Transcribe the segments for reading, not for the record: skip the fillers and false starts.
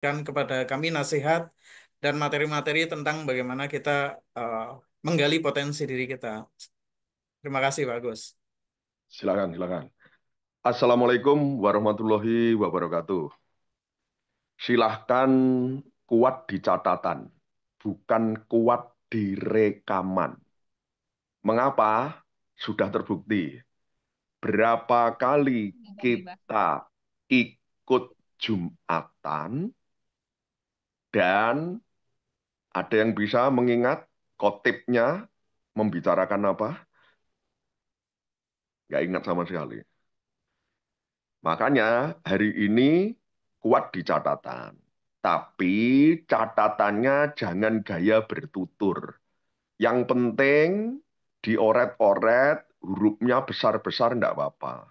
memberikan kepada kami nasihat dan materi-materi tentang bagaimana kita eh, menggali potensi diri kita. Terima kasih, Pak Agus. Silakan, silakan. Assalamualaikum warahmatullahi wabarakatuh. Silahkan kuat di catatan, bukan kuat di rekaman. Mengapa? Sudah terbukti. Berapa kali kita ikut Jumatan dan ada yang bisa mengingat khotibnya membicarakan apa? Nggak ingat sama sekali. Makanya hari ini kuat di catatan. Tapi catatannya jangan gaya bertutur. Yang penting dioret-oret, hurufnya besar-besar enggak apa-apa.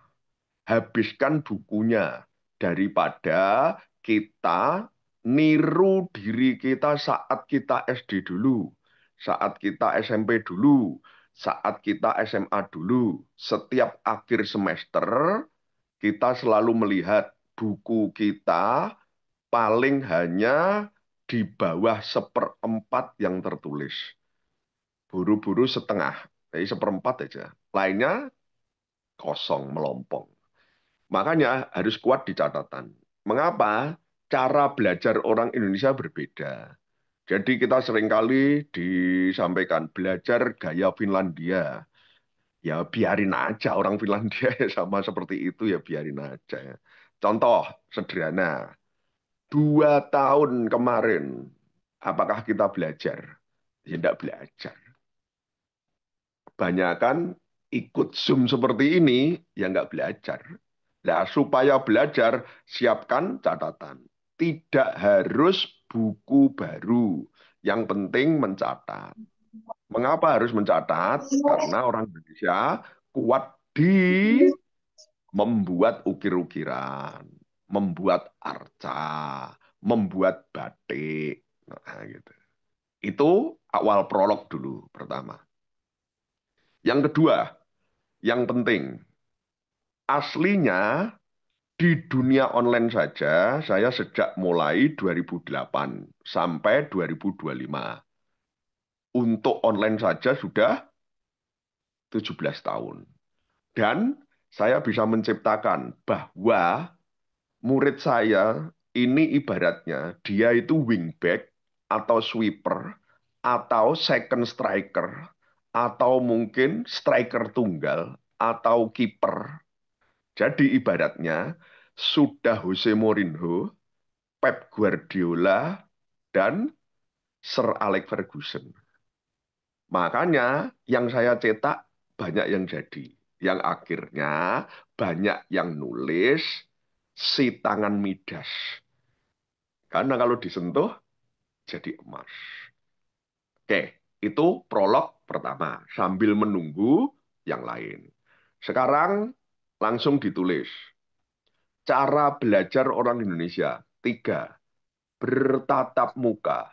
Habiskan bukunya daripada kita niru diri kita saat kita SD dulu, saat kita SMP dulu, saat kita SMA dulu. Setiap akhir semester kita selalu melihat buku kita paling hanya di bawah seperempat yang tertulis. Buru-buru setengah, jadi seperempat aja. Lainnya kosong, melompong. Makanya harus kuat di catatan. Mengapa? Cara belajar orang Indonesia berbeda. Jadi kita seringkali disampaikan belajar gaya Finlandia. Ya biarin aja orang Finlandia sama seperti itu ya biarin aja. Contoh sederhana, 2 tahun kemarin, apakah kita belajar? Ya tidak belajar. Kebanyakan ikut Zoom seperti ini, ya nggak belajar. Nah, supaya belajar, siapkan catatan. Tidak harus buku baru. Yang penting mencatat. Mengapa harus mencatat? Karena orang Indonesia kuat di membuat ukir-ukiran, membuat arca, membuat batik. Nah, gitu. Itu awal prolog dulu pertama. Yang kedua, yang penting, aslinya di dunia online saja, saya sejak mulai 2008 sampai 2025. Untuk online saja sudah 17 tahun. Dan saya bisa menciptakan bahwa murid saya ini ibaratnya dia itu wingback atau sweeper atau second striker atau mungkin striker tunggal atau kiper. Jadi ibaratnya sudah Jose Mourinho, Pep Guardiola, dan Sir Alex Ferguson. Makanya yang saya cetak banyak yang jadi. Yang akhirnya banyak yang nulis si tangan Midas. Karena kalau disentuh jadi emas. Oke, itu prolog pertama. Sambil menunggu yang lain. Sekarang langsung ditulis. Cara belajar orang Indonesia. 3. Bertatap muka.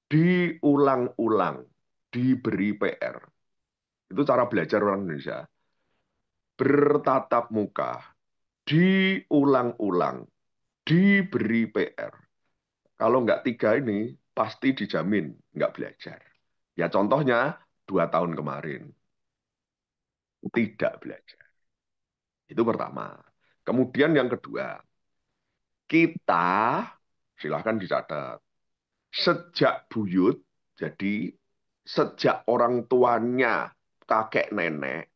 Diulang-ulang. Diberi PR. Itu cara belajar orang Indonesia. Bertatap muka. Diulang-ulang. Diberi PR. Kalau nggak 3 ini, pasti dijamin nggak belajar. Ya contohnya 2 tahun kemarin. Tidak belajar. Itu pertama. Kemudian yang kedua, kita silahkan dicatat. Sejak buyut, jadi sejak orang tuanya kakek nenek,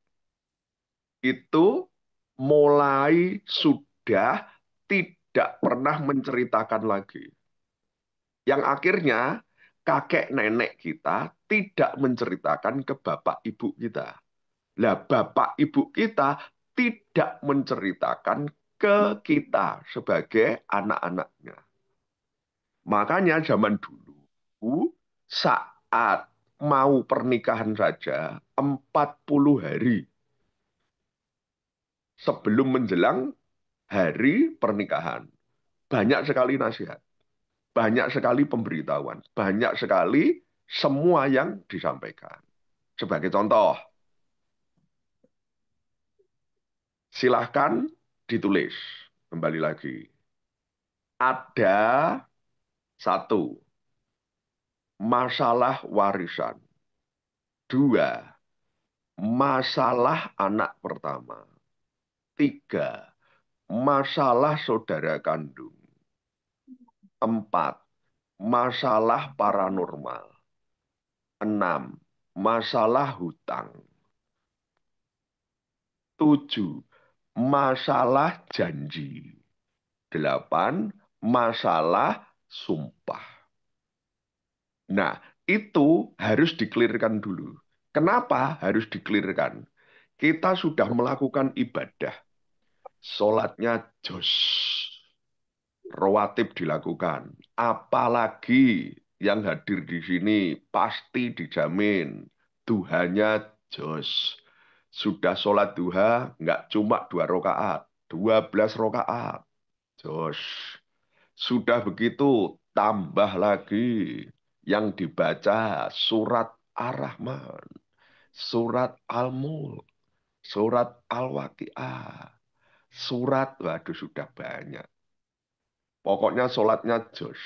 itu mulai sudah tidak pernah menceritakan lagi. Yang akhirnya kakek nenek kita tidak menceritakan ke bapak ibu kita. Lah bapak ibu kita tidak menceritakan ke kita sebagai anak-anaknya. Makanya zaman dulu saat mau pernikahan saja 40 hari sebelum menjelang hari pernikahan. Banyak sekali nasihat, banyak sekali pemberitahuan, banyak sekali semua yang disampaikan. Sebagai contoh, silahkan ditulis kembali lagi. Ada Satu, masalah warisan. Dua, masalah anak pertama. Tiga, masalah saudara kandung. Empat, masalah paranormal. Enam, masalah hutang. Tujuh, masalah janji. Delapan, masalah sumpah. Nah, itu harus dikelirkan dulu. Kenapa harus dikelirkan? Kita sudah melakukan ibadah. Sholatnya jos. Rawatib dilakukan. Apalagi yang hadir di sini pasti dijamin. Duhanya jos. Sudah sholat duha, nggak cuma 2 rakaat. 12 rakaat. Jos. Sudah begitu, tambah lagi yang dibaca surat Ar-Rahman, surat Al-Mulk, surat Al-Waqiah, surat, waduh sudah banyak. Pokoknya sholatnya jos.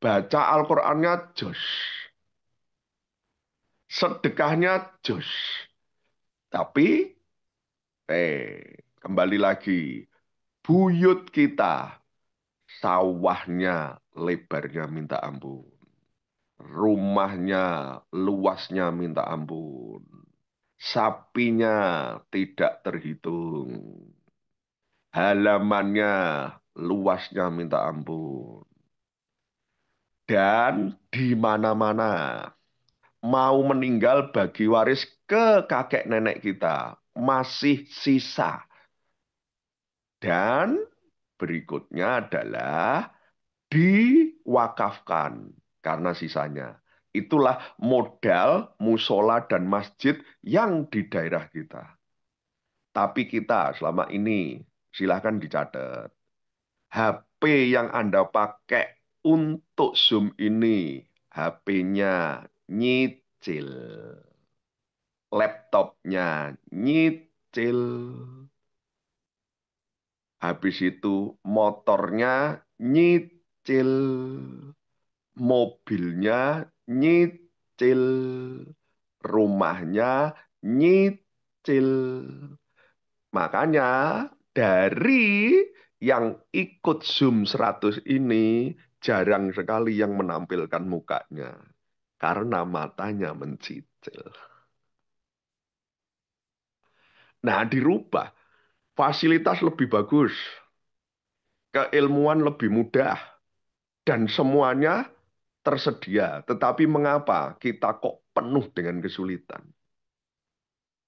Baca Al-Qur'annya jos. Sedekahnya jos. Tapi, kembali lagi. Buyut kita, sawahnya lebarnya minta ampun. Rumahnya luasnya minta ampun. Sapinya tidak terhitung. Halamannya luasnya minta ampun. Dan di mana-mana mau meninggal bagi waris ke kakek nenek kita masih sisa. Dan berikutnya adalah diwakafkan karena sisanya. Itulah modal musola dan masjid yang di daerah kita. Tapi kita selama ini, silahkan dicatat. HP yang Anda pakai untuk Zoom ini, HP-nya nyicil. Laptopnya nyicil. Habis itu motornya nyicil. Mobilnya nyicil, rumahnya nyicil. Makanya dari yang ikut Zoom 100 ini jarang sekali yang menampilkan mukanya karena matanya mencicil. Nah, dirubah. Fasilitas lebih bagus, keilmuan lebih mudah, dan semuanya tersedia. Tetapi mengapa kita kok penuh dengan kesulitan?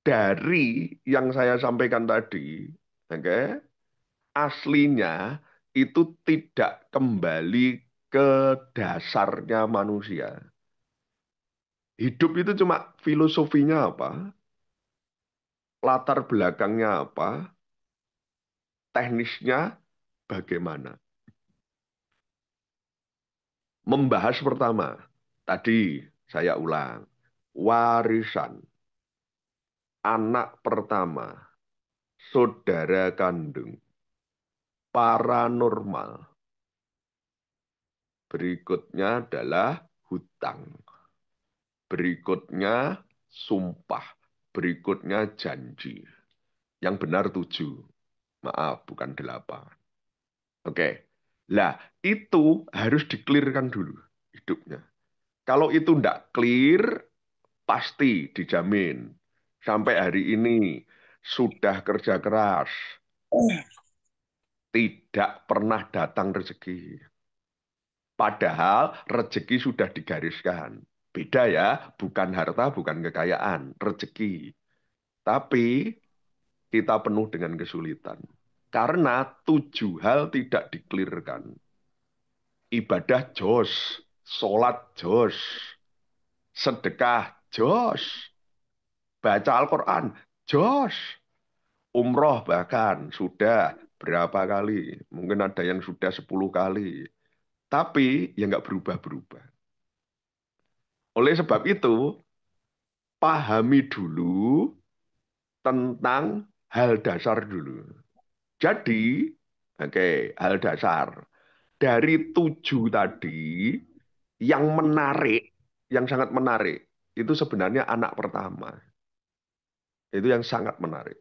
Dari yang saya sampaikan tadi, oke, aslinya itu tidak kembali ke dasarnya manusia. Hidup itu cuma filosofinya apa, latar belakangnya apa, teknisnya bagaimana. Membahas pertama, tadi saya ulang, warisan, anak pertama, saudara kandung, paranormal. Berikutnya adalah hutang. Berikutnya sumpah. Berikutnya janji. Yang benar 7. Maaf, bukan 8. Oke. Lah, itu harus diklirkan dulu hidupnya. Kalau itu tidak clear, pasti dijamin. Sampai hari ini sudah kerja keras, tidak pernah datang rezeki. Padahal rezeki sudah digariskan. Beda ya, bukan harta, bukan kekayaan, rezeki. Tapi kita penuh dengan kesulitan. Karena 7 hal tidak diklirkan. Ibadah jos, sholat jos, sedekah jos, baca Al-Quran jos, umroh bahkan sudah berapa kali. Mungkin ada yang sudah 10 kali. Tapi ya nggak berubah-berubah. Oleh sebab itu, pahami dulu tentang hal dasar dulu. Jadi, oke, hal dasar. dari 7 tadi, yang menarik, yang sangat menarik, itu sebenarnya anak pertama. Itu yang sangat menarik.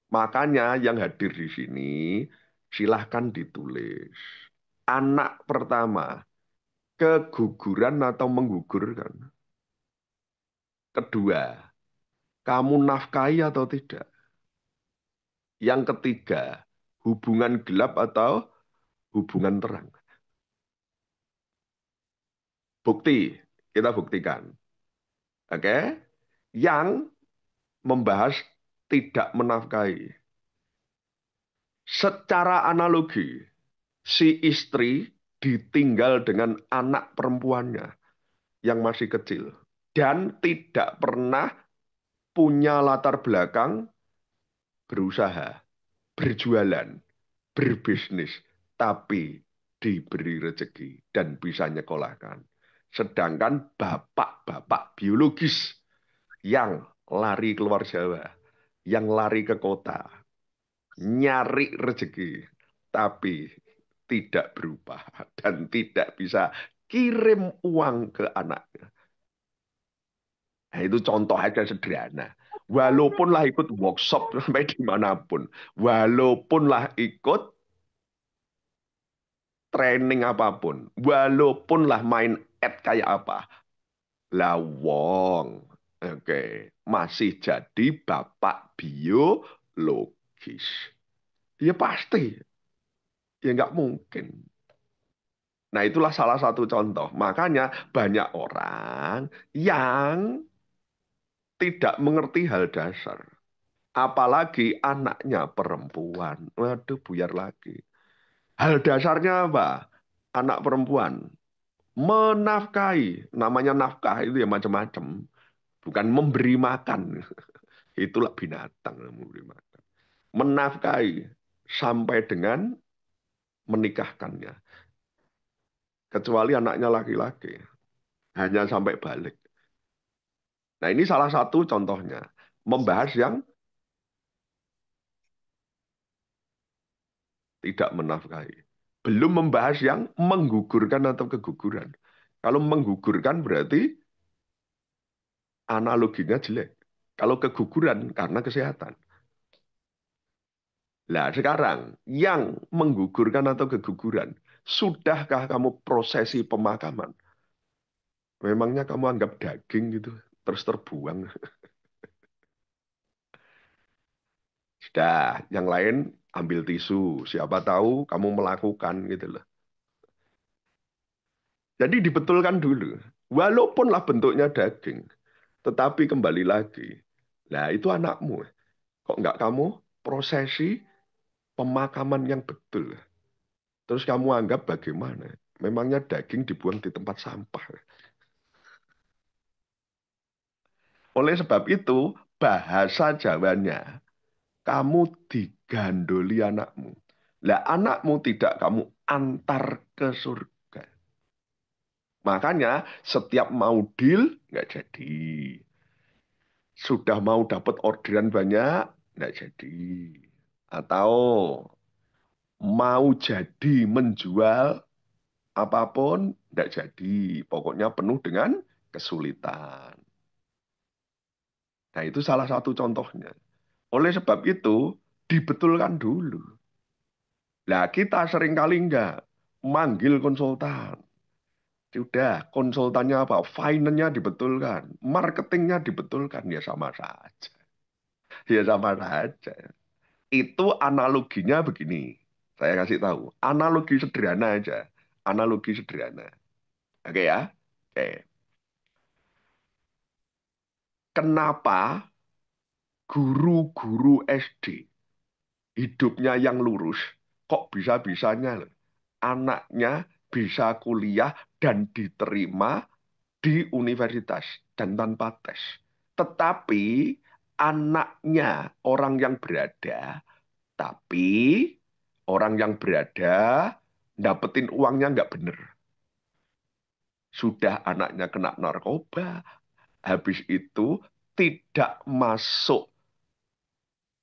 Makanya yang hadir di sini, silahkan ditulis. Anak pertama, keguguran atau menggugurkan. Kedua, kamu nafkahi atau tidak. Yang ketiga, hubungan gelap atau hubungan terang. Bukti, kita buktikan. Oke? Yang membahas tidak menafkahi. Secara analogi, si istri ditinggal dengan anak perempuannya yang masih kecil dan tidak pernah punya latar belakang berusaha, berjualan, berbisnis, tapi diberi rezeki dan bisa nyekolahkan. Sedangkan bapak-bapak biologis yang lari keluar Jawa, yang lari ke kota, nyari rezeki, tapi tidak berubah dan tidak bisa kirim uang ke anaknya. Nah, itu contoh aja sederhana. Walaupun lah ikut workshop sampai dimanapun, walaupun lah ikut training apapun, walaupun lah main ad kayak apa, lah wong, oke, masih jadi bapak biologis. Ya pasti, ya nggak mungkin. Nah, itulah salah satu contoh. Makanya banyak orang yang tidak mengerti hal dasar. Apalagi anaknya perempuan. Waduh, buyar lagi. Hal dasarnya apa? Anak perempuan. Menafkahi. Namanya nafkah itu ya macam-macam. Bukan memberi makan. Itulah binatang memberi makan. Menafkahi sampai dengan menikahkannya. Kecuali anaknya laki-laki. Hanya sampai balik. Nah, ini salah satu contohnya. Membahas yang tidak menafkahi. Belum membahas yang menggugurkan atau keguguran. Kalau menggugurkan berarti analoginya jelek. Kalau keguguran karena kesehatan. Nah, sekarang yang menggugurkan atau keguguran, sudahkah kamu prosesi pemakaman? Memangnya kamu anggap daging gitu, terus terbuang? Sudah, yang lain ambil tisu. Siapa tahu kamu melakukan gitu loh. Jadi dibetulkan dulu. Walaupunlah bentuknya daging, tetapi kembali lagi. Nah, itu anakmu. Kok nggak kamu prosesi pemakaman yang betul? Terus kamu anggap bagaimana? Memangnya daging dibuang di tempat sampah. Oleh sebab itu, bahasa Jawanya, kamu digandoli anakmu. Lah anakmu tidak kamu antar ke surga. Makanya setiap mau deal, nggak jadi. Sudah mau dapat orderan banyak, nggak jadi. Atau mau jadi menjual apapun, nggak jadi. Pokoknya penuh dengan kesulitan. Nah, itu salah satu contohnya. Oleh sebab itu, dibetulkan dulu. Nah, kita seringkali nggak manggil konsultan. Sudah, konsultannya apa? Finance-nya dibetulkan. Marketingnya dibetulkan. Ya sama saja. Ya sama saja. Itu analoginya begini. Saya kasih tahu. Analogi sederhana aja. Analogi sederhana. Oke ya? Oke. Kenapa guru-guru SD hidupnya yang lurus, kok bisa-bisanya loh, anaknya bisa kuliah dan diterima di universitas dan tanpa tes. Tetapi anaknya orang yang berada, tapi orang yang berada dapetin uangnya nggak bener. Sudah anaknya kena narkoba, habis itu tidak masuk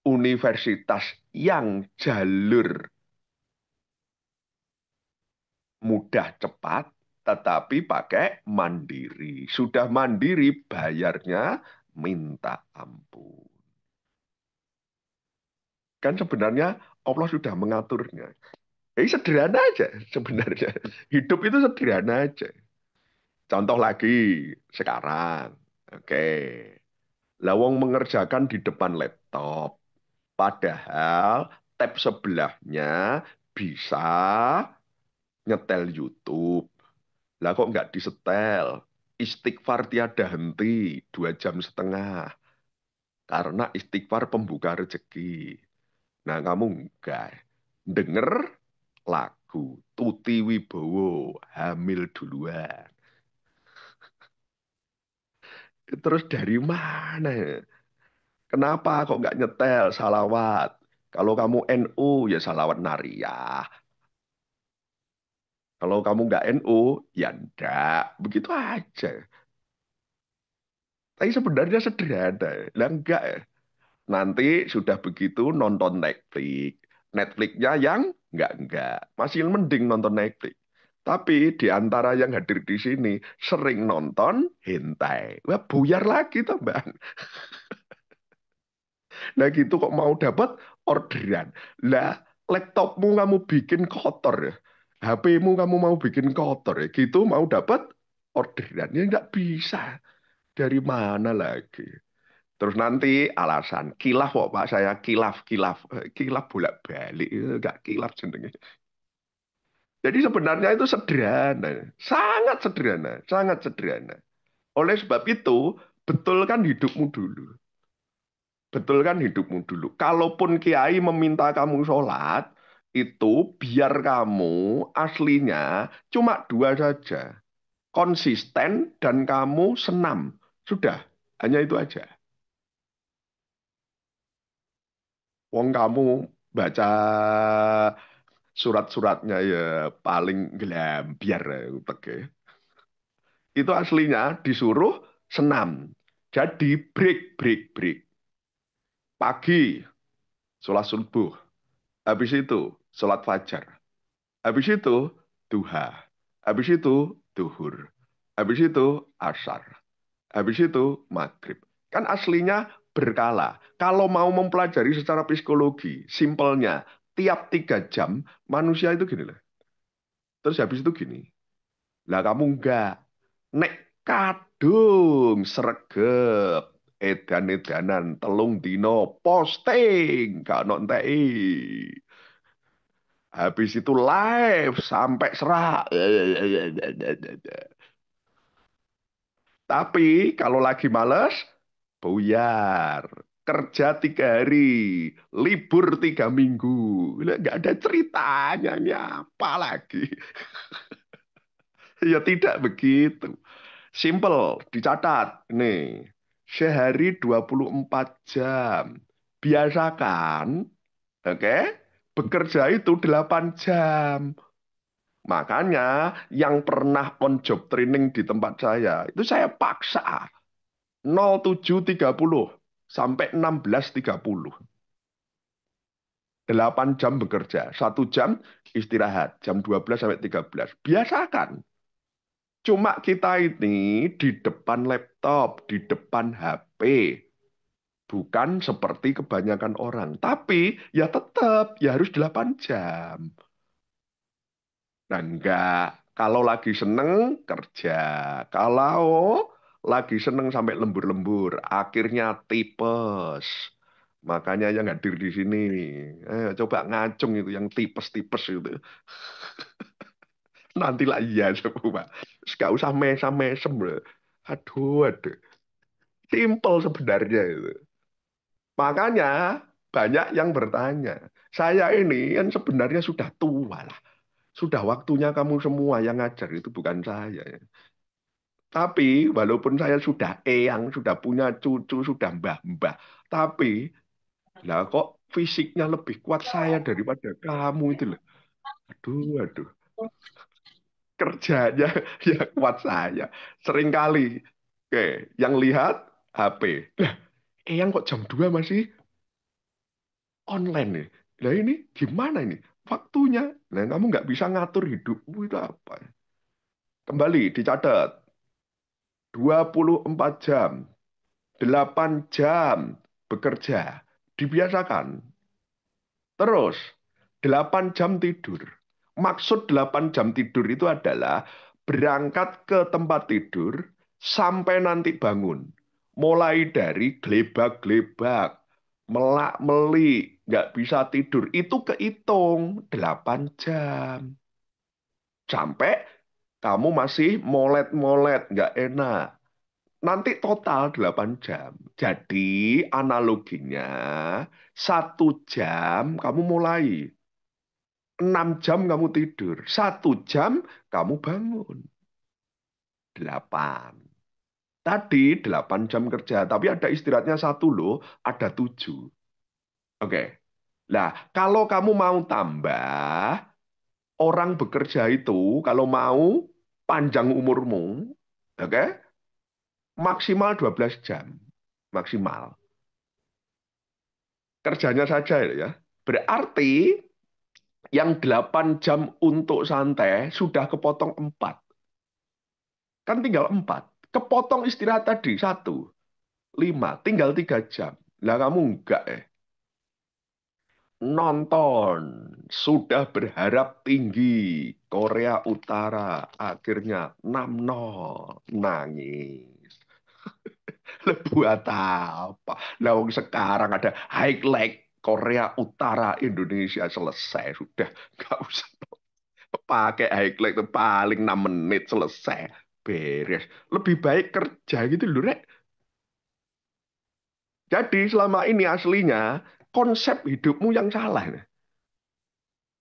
universitas yang jalur mudah cepat, tetapi pakai mandiri. Sudah mandiri, bayarnya minta ampun. Kan sebenarnya Allah sudah mengaturnya. Ini sederhana aja sebenarnya. Hidup itu sederhana aja. Contoh lagi sekarang. Oke. Lawong mengerjakan di depan laptop. Padahal tab sebelahnya bisa nyetel YouTube. Lah kok nggak disetel? Istighfar tiada henti 2 jam setengah. Karena istighfar pembuka rezeki. Nah kamu enggak. Denger lagu Tuti Wibowo hamil duluan. Terus dari mana ya? Kenapa kok nggak nyetel salawat? Kalau kamu NU ya salawat nariyah. Kalau kamu nggak NU ya ndak. Begitu aja. Tapi sebenarnya sederhana. Lah enggak ya. Nanti sudah begitu nonton Netflix. Netflixnya yang enggak. Masih mending nonton Netflix. Tapi di antara yang hadir di sini sering nonton hentai. Wah, buyar lagi tambah. Nah gitu kok mau dapat orderan. Lah laptopmu kamu bikin kotor ya. HP-mu kamu mau bikin kotor ya. Gitu mau dapat orderan. Ya nggak bisa. Dari mana lagi? Terus nanti alasan kilaf kok Pak saya kilaf bolak-balik nggak kilaf jenenge. Jadi sebenarnya itu sederhana, sangat sederhana. Oleh sebab itu betulkan hidupmu dulu. Betulkan hidupmu dulu. Kalaupun kiai meminta kamu sholat, itu biar kamu aslinya cuma 2 saja. Konsisten dan kamu senam. Sudah, hanya itu aja. Wong kamu baca surat-suratnya ya paling gelambiar ya, utek ya. Itu aslinya disuruh senam. Jadi break. Pagi, sholat subuh. Habis itu, sholat fajar. Habis itu, duha. Habis itu, duhur. Habis itu, asar. Habis itu, maghrib. Kan aslinya berkala. Kalau mau mempelajari secara psikologi, simpelnya, tiap 3 jam, manusia itu gini lah. Terus habis itu gini, lah kamu enggak. Nek kadung sregep edan-edanan telung dino posting gak ono enteki. Habis itu live sampai serak. Tapi kalau lagi males, buyar. Kerja 3 hari, libur 3 minggu. Nggak ada ceritanya, ini apa lagi? Ya tidak begitu. Simple, dicatat. Nih, sehari 24 jam. Biasakan, oke, bekerja itu 8 jam. Makanya yang pernah on job training di tempat saya, itu saya paksa 07.30 sampai 16.30. 8 jam bekerja, 1 jam istirahat, jam 12 sampai 13. Biasakan. Cuma kita ini di depan laptop, di depan HP. Bukan seperti kebanyakan orang. Tapi ya tetap, ya harus 8 jam. Nah enggak. Kalau lagi seneng, kerja. Kalau lagi seneng sampai lembur-lembur, akhirnya tipes. Makanya yang hadir di sini, coba ngacung itu, yang tipes-tipes itu. Nantilah iya coba. Gak usah mesam-mesem loh. Aduh. Simple sebenarnya itu. Makanya banyak yang bertanya. Saya ini kan sebenarnya sudah tua lah. Sudah waktunya kamu semua yang ngajar itu bukan saya. Tapi walaupun saya sudah eyang, sudah punya cucu, sudah mbah-mbah. Tapi lah kok fisiknya lebih kuat saya daripada kamu itu loh. Aduh. Kerjanya ya kuat saya. Seringkali. Oke, yang lihat HP. Lah, eyang kok jam 2 masih online nih. Lah ini gimana ini? waktunya. Nah, kamu nggak bisa ngatur hidupmu itu apa? Kembali dicatat, 24 jam, 8 jam bekerja. Dibiasakan. Terus, 8 jam tidur. Maksud 8 jam tidur itu adalah berangkat ke tempat tidur sampai nanti bangun. Mulai dari gelebak-gelebak, melak-melik, nggak bisa tidur. Itu kehitung 8 jam. Sampai kamu masih molet-molet, nggak enak. Nanti total 8 jam. Jadi analoginya 1 jam kamu mulai. 6 jam kamu tidur. 1 jam kamu bangun. 8. Tadi 8 jam kerja. Tapi ada istirahatnya satu loh. Ada 7. Oke. Nah, kalau kamu mau tambah, orang bekerja itu kalau mau panjang umurmu, oke, maksimal 12 jam. Maksimal. Kerjanya saja ya. Berarti yang 8 jam untuk santai sudah kepotong 4. Kan tinggal 4. Kepotong istirahat tadi 1. 5. Tinggal 3 jam. Lah kamu enggak nonton. Sudah berharap tinggi. Korea Utara akhirnya 6-0. Nangis. Buat apa? Nah, sekarang ada highlight Korea Utara Indonesia selesai. Sudah nggak usah pakai highlight itu paling 6 menit selesai. Beres. Lebih baik kerja gitu loh, Rek. Jadi selama ini aslinya konsep hidupmu yang salah.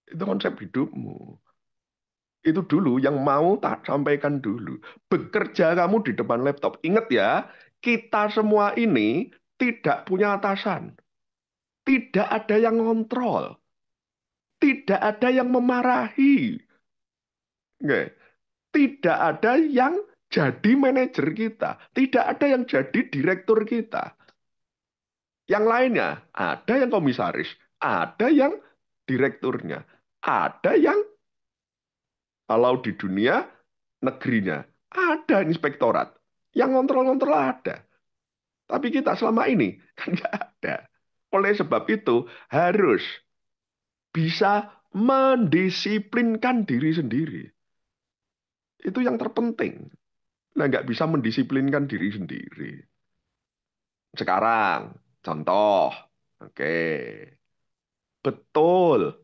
Itu konsep hidupmu. Itu dulu yang mau tak sampaikan dulu. Bekerja kamu di depan laptop. Ingat ya, kita semua ini tidak punya atasan. Tidak ada yang ngontrol. Tidak ada yang memarahi. Nggak. Tidak ada yang jadi manajer kita. Tidak ada yang jadi direktur kita. Yang lainnya, ada yang komisaris. Ada yang direkturnya. Ada yang kalau di dunia negerinya. Ada inspektorat. Yang ngontrol-ngontrol ada. Tapi kita selama ini kan nggak ada. Oleh sebab itu harus bisa mendisiplinkan diri sendiri. Itu yang terpenting. Nah, nggak bisa mendisiplinkan diri sendiri. Sekarang, contoh. Oke, betul.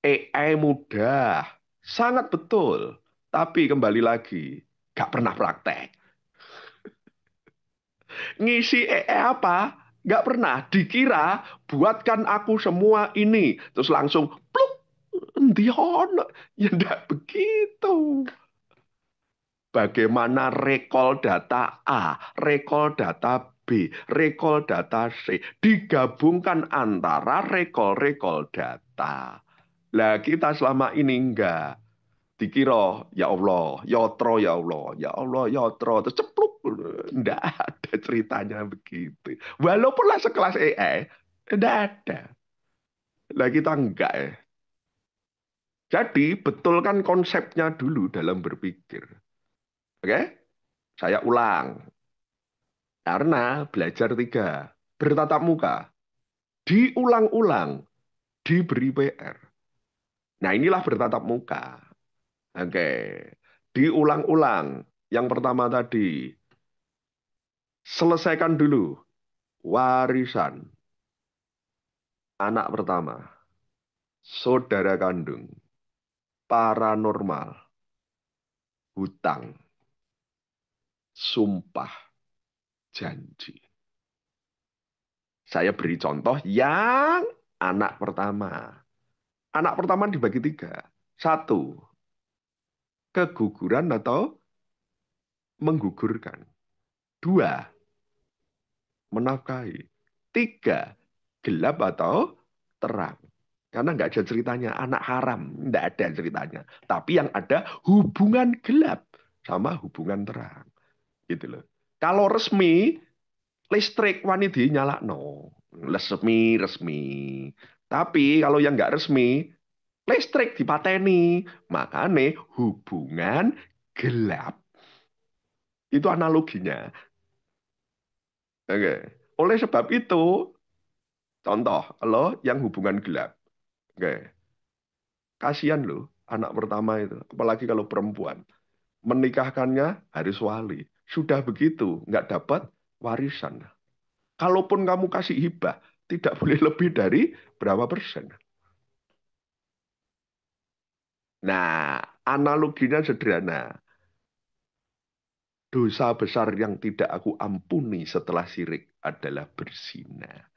AI mudah. Sangat betul. Tapi kembali lagi, nggak pernah praktek. Ngisi apa? Nggak pernah. Dikira, buatkan aku semua ini. Terus langsung, pluk, ndihon. Ya nggak begitu. Bagaimana recall data A, recall data B, recall data C. Digabungkan antara recall-recall data. Lah kita selama ini enggak. Dikira, ya Allah, yotro ya Allah, ya Allah, yotro. Terus cepluk. Enggak ada ceritanya begitu. Walaupunlah sekelas AI, enggak ada. Lah kita enggak ya. Jadi betulkan konsepnya dulu dalam berpikir. Oke? Saya ulang. Karena belajar 3. Bertatap muka. Diulang-ulang. Diberi PR. Nah inilah bertatap muka. Oke. Diulang-ulang. Yang pertama tadi. Selesaikan dulu warisan anak pertama, saudara kandung, paranormal, hutang, sumpah, janji. Saya beri contoh yang anak pertama. Anak pertama dibagi 3. 1, keguguran atau menggugurkan. 2, menafkahi. 3, gelap atau terang. Karena nggak ada ceritanya anak haram, nggak ada ceritanya. Tapi yang ada hubungan gelap sama hubungan terang, gitu loh. Kalau resmi, listrik wanita nyala no, resmi resmi. Tapi kalau yang nggak resmi, Listrik dipateni. Makanya hubungan gelap. Itu analoginya. Oke. Oleh sebab itu, contoh, lo yang hubungan gelap. Oke. Kasihan loh anak pertama itu. Apalagi kalau perempuan. Menikahkannya harus wali. Sudah begitu, nggak dapat warisan. Kalaupun kamu kasih hibah, tidak boleh lebih dari berapa persen. Nah, analoginya sederhana. Dosa besar yang tidak aku ampuni setelah syirik adalah berzina.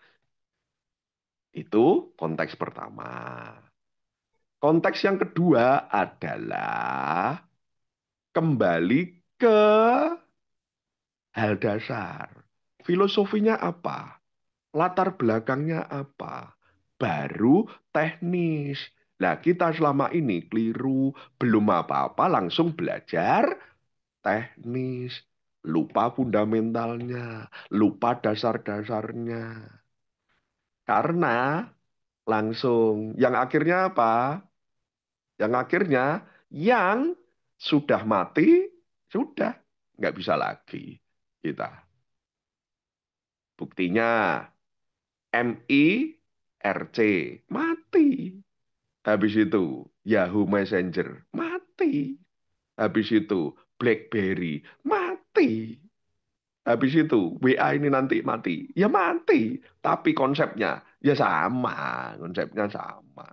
Itu konteks pertama. Konteks yang kedua adalah kembali ke hal dasar. Filosofinya apa? Latar belakangnya apa? Baru teknis. Nah, kita selama ini keliru, belum apa-apa langsung belajar teknis. Lupa fundamentalnya, lupa dasar-dasarnya. Karena langsung, yang akhirnya apa? Yang akhirnya, yang sudah mati, sudah. Nggak bisa lagi kita. Buktinya, MIRC mati. Habis itu Yahoo Messenger mati. Habis itu BlackBerry mati. Habis itu WA ini nanti mati. Ya mati. Tapi konsepnya ya sama. Konsepnya sama.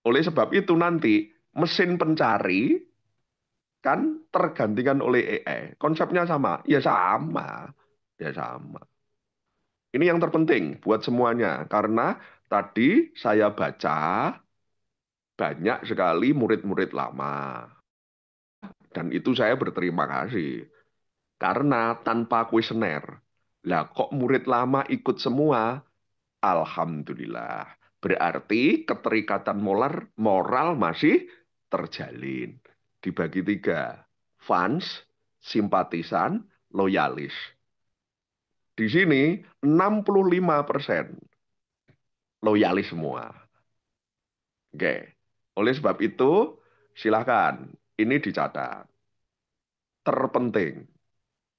Oleh sebab itu nanti mesin pencari kan tergantikan oleh AI. Konsepnya sama. Ya sama. Ya sama. Ini yang terpenting buat semuanya. Karena tadi saya baca banyak sekali murid-murid lama. Dan itu saya berterima kasih. Karena tanpa kuesioner. Lah kok murid lama ikut semua? Alhamdulillah. Berarti keterikatan moral masih terjalin. Dibagi tiga. Fans, simpatisan, loyalis. Di sini 65% loyalis semua. Oke. Oleh sebab itu, silakan. Ini dicatat. Terpenting.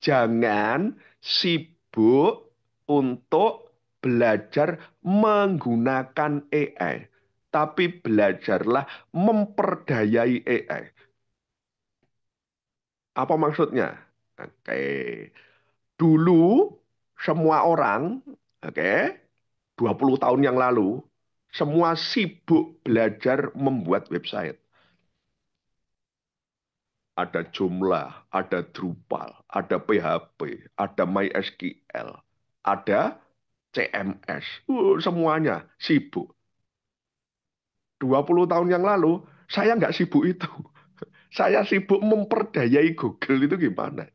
Jangan sibuk untuk belajar menggunakan AI. Tapi belajarlah memperdayai AI. Apa maksudnya? Oke. Dulu semua orang, oke, 20 tahun yang lalu, semua sibuk belajar membuat website. Ada Joomla, ada Drupal, ada PHP, ada MySQL, ada CMS. Semuanya sibuk. 20 tahun yang lalu, saya nggak sibuk itu. Saya sibuk memperdayai Google itu gimana.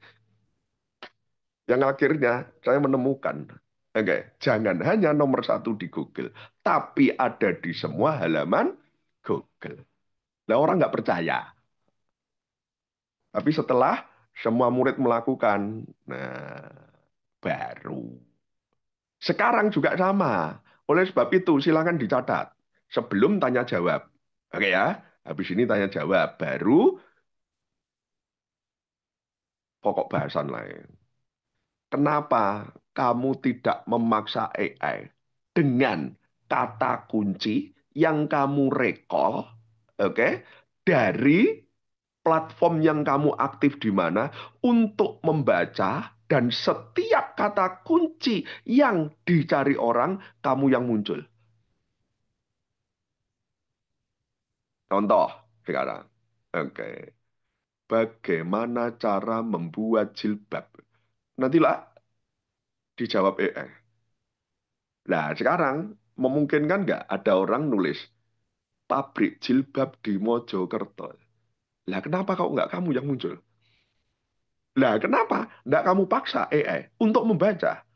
Yang akhirnya saya menemukan, oke, jangan hanya nomor satu di Google, tapi ada di semua halaman Google. Nah, orang nggak percaya. Tapi setelah semua murid melakukan, nah, baru. Sekarang juga sama. Oleh sebab itu, silakan dicatat. Sebelum tanya jawab. Oke ya, habis ini tanya jawab. Baru pokok bahasan lain. Kenapa kamu tidak memaksa AI dengan kata kunci yang kamu recall, oke, dari platform yang kamu aktif di mana untuk membaca dan setiap kata kunci yang dicari orang, kamu yang muncul. Contoh sekarang. Oke. Bagaimana cara membuat jilbab? Nantilah dijawab AI. Nah, sekarang memungkinkan nggak ada orang nulis pabrik jilbab di Mojokerto? Lah, kenapa kok nggak kamu yang muncul? Lah, kenapa nggak kamu paksa AI untuk membaca?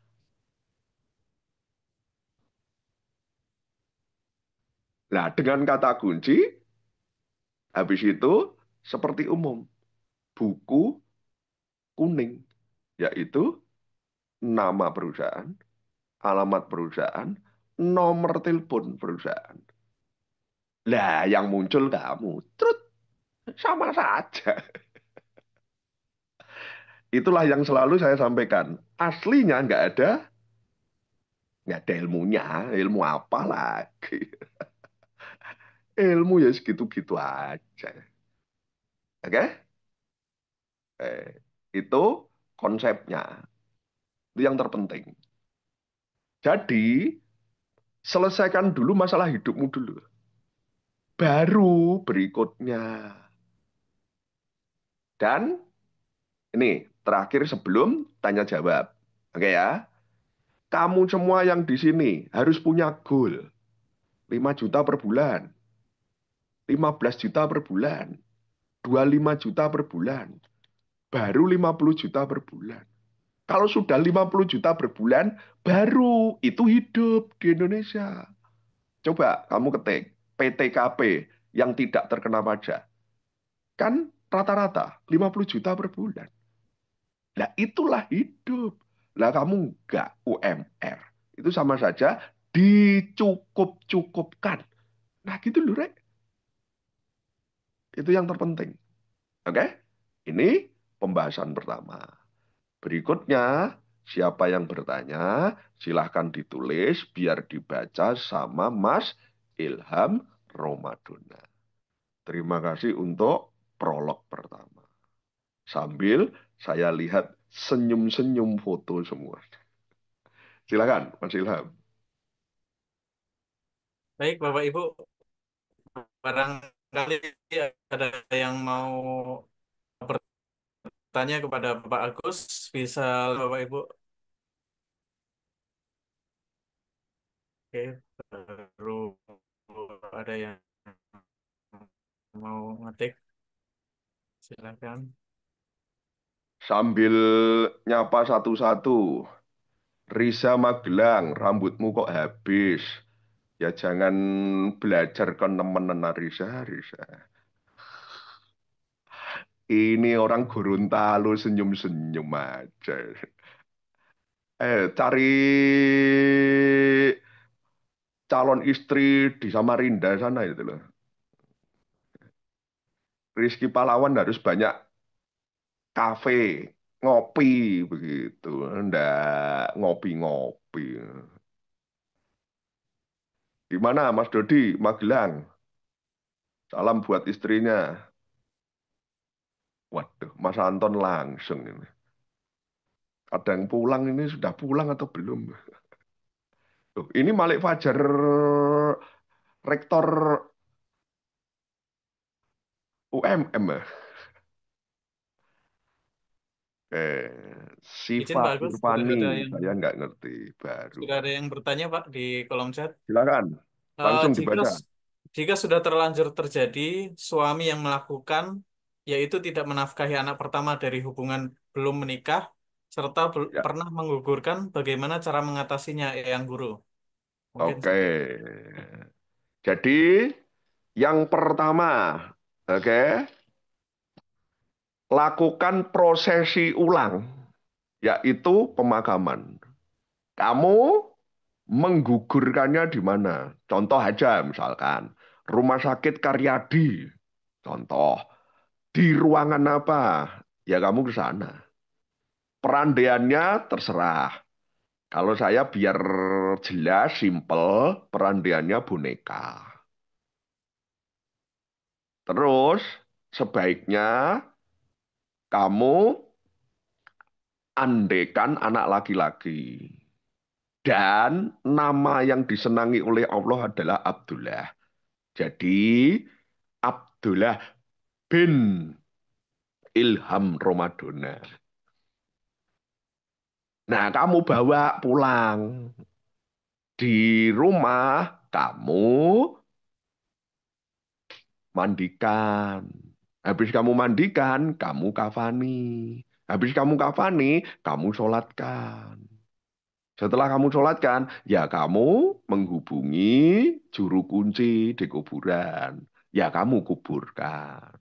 Nah, dengan kata kunci, habis itu seperti umum, buku kuning, yaitu nama perusahaan, alamat perusahaan, nomor telepon perusahaan. Lah, yang muncul kamu. Trut, sama saja. Itulah yang selalu saya sampaikan. Aslinya nggak ada ilmunya. Ilmu apa lagi? Ilmu ya segitu-gitu aja. Oke? Eh, itu konsepnya. Itu yang terpenting. Jadi, selesaikan dulu masalah hidupmu dulu. Baru berikutnya. Dan ini terakhir sebelum tanya jawab. Oke ya. Kamu semua yang di sini harus punya goal. 5 juta per bulan, 15 juta per bulan, 25 juta per bulan, baru 50 juta per bulan. Kalau sudah 50 juta per bulan, baru itu hidup di Indonesia. Coba kamu ketik PTKP yang tidak terkena pajak. Kan rata-rata 50 juta per bulan. Nah itulah hidup. Lah kamu enggak UMR. Itu sama saja dicukup-cukupkan. Nah gitu loh, Rek. Itu yang terpenting. Oke? Ini pembahasan pertama. Berikutnya, siapa yang bertanya, silahkan ditulis biar dibaca sama Mas Ilham Romadona. Terima kasih untuk prolog pertama. Sambil saya lihat senyum-senyum foto semua. Silakan, Mas Ilham. Baik, Bapak Ibu, barangkali ada yang mau bertanya kepada Bapak Agus, bisa Bapak Ibu. Oke, baru ada yang mau ngetik, silakan. Sambil nyapa satu-satu. Risa Magelang, rambutmu kok habis? Ya jangan belajar ke nemenan Risa, Risa. Ini orang Gorontalo senyum-senyum aja. Cari calon istri di Samarinda sana itu loh. Rizky Pahlawan harus banyak kafe, ngopi begitu. Ndak ngopi-ngopi. Gimana Mas Dodi, Magelang? Salam buat istrinya. Waduh, Mas Anton langsung ini. Ada yang pulang ini sudah pulang atau belum? Loh, ini Malik Fajar, rektor UMM ya? Izin Siva Pak Agus, Irvani, saya nggak ngerti baru. sudah ada yang bertanya Pak di kolom chat. Silakan, Eh, langsung jika dibaca. jika sudah terlanjur terjadi suami yang melakukan yaitu tidak menafkahi anak pertama dari hubungan belum menikah serta Ya, pernah menggugurkan, bagaimana cara mengatasinya, Yang Guru? Mungkin oke. seperti Jadi yang pertama, oke, lakukan prosesi ulang, yaitu pemakaman. Kamu menggugurkannya di mana? Contoh aja misalkan, Rumah Sakit Karyadi. Contoh, di ruangan apa? Ya kamu ke sana. Perandiannya terserah. Kalau saya biar jelas, simple, perandiannya boneka. Terus, sebaiknya kamu andekan anak laki-laki. Dan nama yang disenangi oleh Allah adalah Abdullah. Jadi, Abdullah bin Ilham Romadona. Nah, kamu bawa pulang. Di rumah, kamu mandikan. Habis kamu mandikan, kamu kafani. Habis kamu kafani, kamu sholatkan. Setelah kamu sholatkan, ya kamu menghubungi juru kunci di kuburan. Ya kamu kuburkan.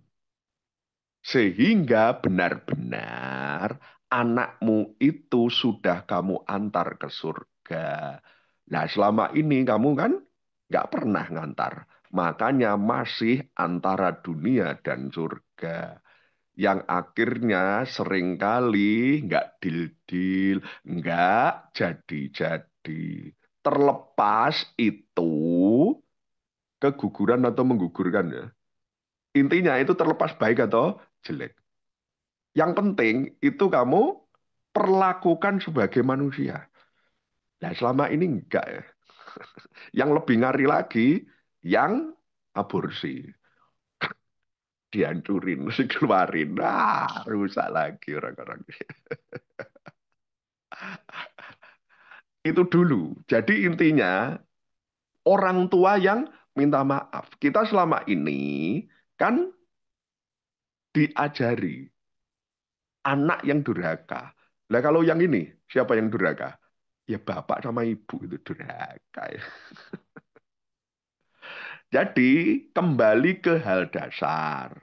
Sehingga benar-benar anakmu itu sudah kamu antar ke surga. Nah, selama ini kamu kan nggak pernah ngantar. Makanya masih antara dunia dan surga. Yang akhirnya seringkali nggak deal-deal, nggak jadi-jadi. Terlepas itu keguguran atau menggugurkan ya. Intinya itu terlepas baik atau jelek. Yang penting itu kamu perlakukan sebagai manusia. Nah, selama ini enggak ya. Yang lebih ngari lagi, yang aborsi. Dihancurin, dikeluarin. Nah, rusak lagi orang-orang. Itu dulu. Jadi intinya, orang tua yang minta maaf. Kita selama ini kan diajari anak yang durhaka. Lah kalau yang ini, siapa yang durhaka? Ya bapak sama ibu itu durhaka. Ya. Jadi kembali ke hal dasar.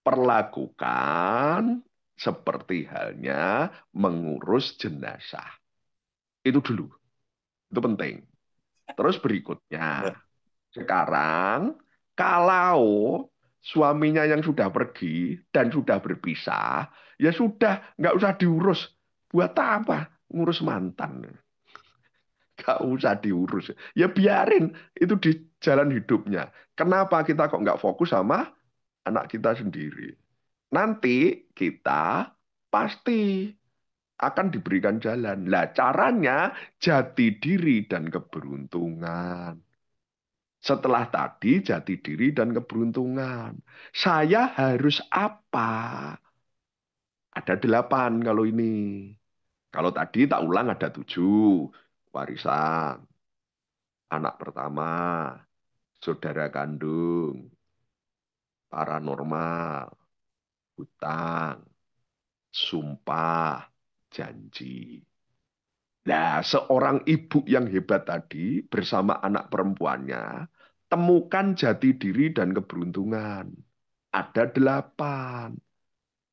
Perlakukan seperti halnya mengurus jenazah. Itu dulu. Itu penting. Terus berikutnya. Ya. Sekarang, kalau suaminya yang sudah pergi dan sudah berpisah, ya sudah, nggak usah diurus. Buat apa? Ngurus mantan. Nggak usah diurus. Ya biarin, itu di jalan hidupnya. Kenapa kita kok nggak fokus sama anak kita sendiri? Nanti kita pasti akan diberikan jalan. Lah caranya jati diri dan keberuntungan. Setelah tadi jati diri dan keberuntungan. Saya harus apa? Ada 8 kalau ini. Kalau tadi tak ulang ada 7. Warisan, anak pertama, saudara kandung, paranormal, hutang, sumpah, janji. Nah, seorang ibu yang hebat tadi bersama anak perempuannya, temukan jati diri dan keberuntungan. Ada 8.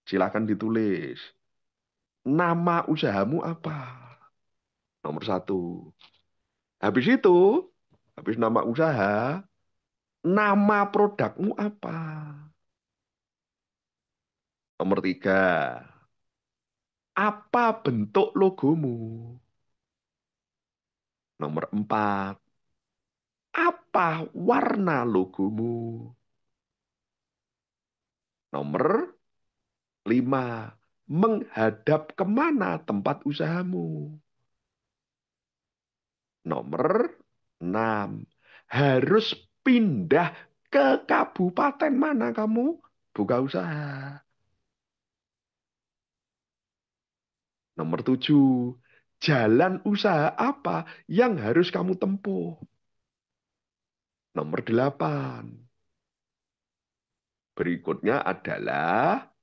Silahkan ditulis. Nama usahamu apa? Nomor 1. Habis itu, habis nama usaha, nama produkmu apa? Nomor 3. Apa bentuk logomu? Nomor 4. Apa warna logomu? Nomor 5. Menghadap kemana tempat usahamu? Nomor 6. Harus pindah ke kabupaten mana kamu buka usaha? Nomor 7. Jalan usaha apa yang harus kamu tempuh? Nomor 8. Berikutnya adalah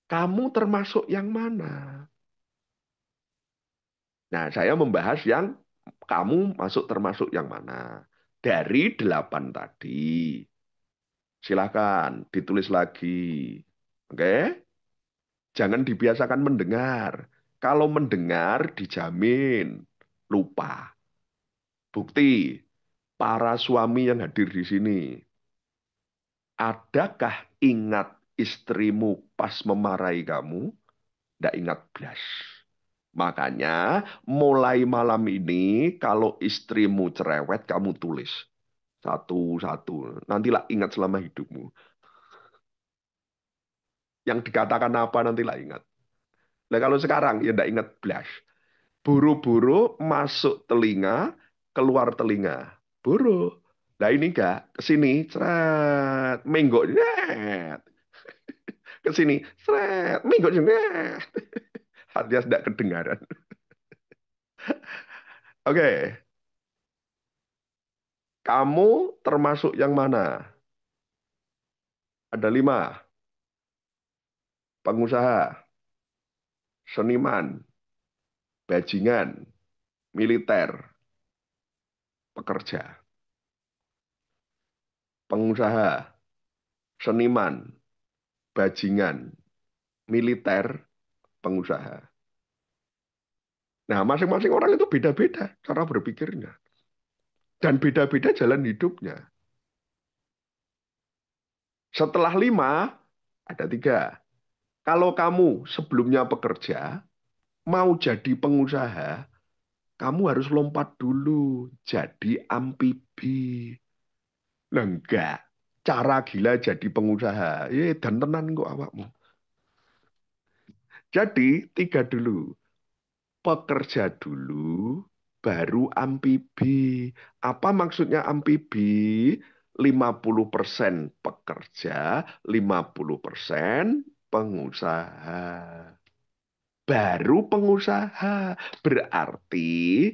kamu termasuk yang mana? Nah, saya membahas yang kamu masuk termasuk yang mana. Dari 8 tadi. Silakan ditulis lagi. Oke? Jangan dibiasakan mendengar. Kalau mendengar dijamin lupa. Bukti, para suami yang hadir di sini, adakah ingat istrimu pas memarahi kamu? Tidak ingat blas. Makanya mulai malam ini kalau istrimu cerewet kamu tulis satu-satu. Nantilah ingat selama hidupmu. Yang dikatakan apa nantilah ingat. Nah kalau sekarang ya tidak ingat blas. Buru-buru masuk telinga, keluar telinga. Buru. Nah ini enggak, ke sini, seret, menggok, net. Ke sini, seret, menggok, net. Alias tidak kedengaran. Oke, kamu termasuk yang mana? Ada 5. Pengusaha, seniman, bajingan, militer, pekerja. Pengusaha, seniman, bajingan, militer, pengusaha. Nah, masing-masing orang itu beda-beda cara berpikirnya. Dan beda-beda jalan hidupnya. Setelah 5, ada 3. Kalau kamu sebelumnya pekerja, mau jadi pengusaha, kamu harus lompat dulu jadi amfibi. Lah enggak. Cara gila jadi pengusaha. Dan tenan kok awakmu. Jadi 3 dulu. Pekerja dulu, baru amfibi. Apa maksudnya amfibi? 50% pekerja, 50% pengusaha. Baru pengusaha. Berarti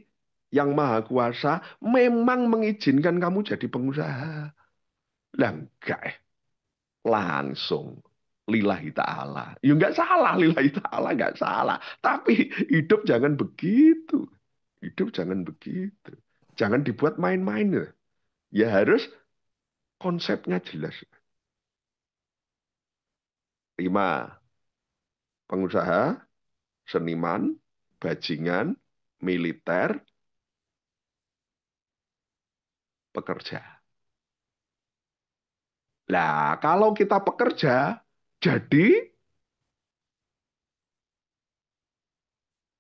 yang Maha Kuasa memang mengizinkan kamu jadi pengusaha. Lah enggak langsung lillahi ta'ala. Ya enggak salah lillahi ta'ala, enggak salah. Tapi hidup jangan begitu. Hidup jangan begitu. Jangan dibuat main-main ya. Ya harus konsepnya jelas. 5. Pengusaha, seniman, bajingan, militer, pekerja. Nah, kalau kita pekerja, jadi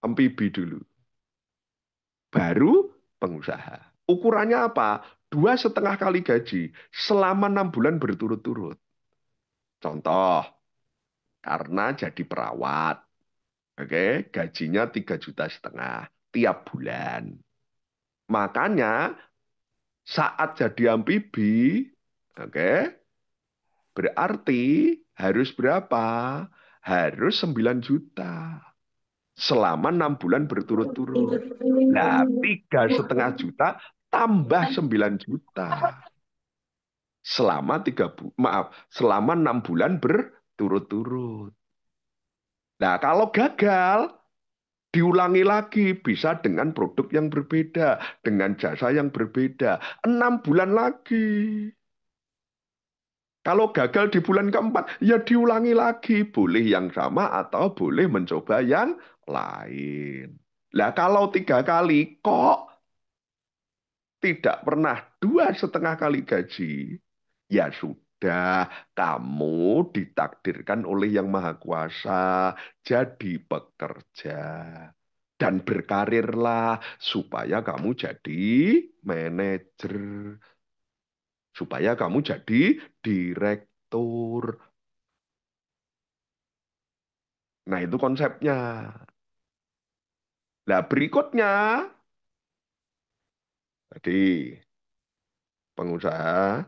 amfibi dulu. Baru pengusaha. Ukurannya apa? 2,5 kali gaji selama 6 bulan berturut-turut. Contoh, karena jadi perawat. Oke, gajinya 3,5 juta tiap bulan. Makanya saat jadi amfibi, oke, berarti harus berapa? Harus 9 juta selama 6 bulan berturut-turut. Nah, 3,5 juta tambah 9 juta selama selama 6 bulan berturut-turut. Nah, kalau gagal, diulangi lagi, bisa dengan produk yang berbeda, dengan jasa yang berbeda. 6 bulan lagi. Kalau gagal di bulan keempat, ya diulangi lagi. Boleh yang sama atau boleh mencoba yang lain. Nah, kalau 3 kali, kok tidak pernah 2,5 kali gaji? Ya sudah, kamu ditakdirkan oleh Yang Maha Kuasa jadi pekerja. Dan berkarirlah supaya kamu jadi manajer. Supaya kamu jadi direktur. Nah, itu konsepnya. Nah, berikutnya, jadi pengusaha,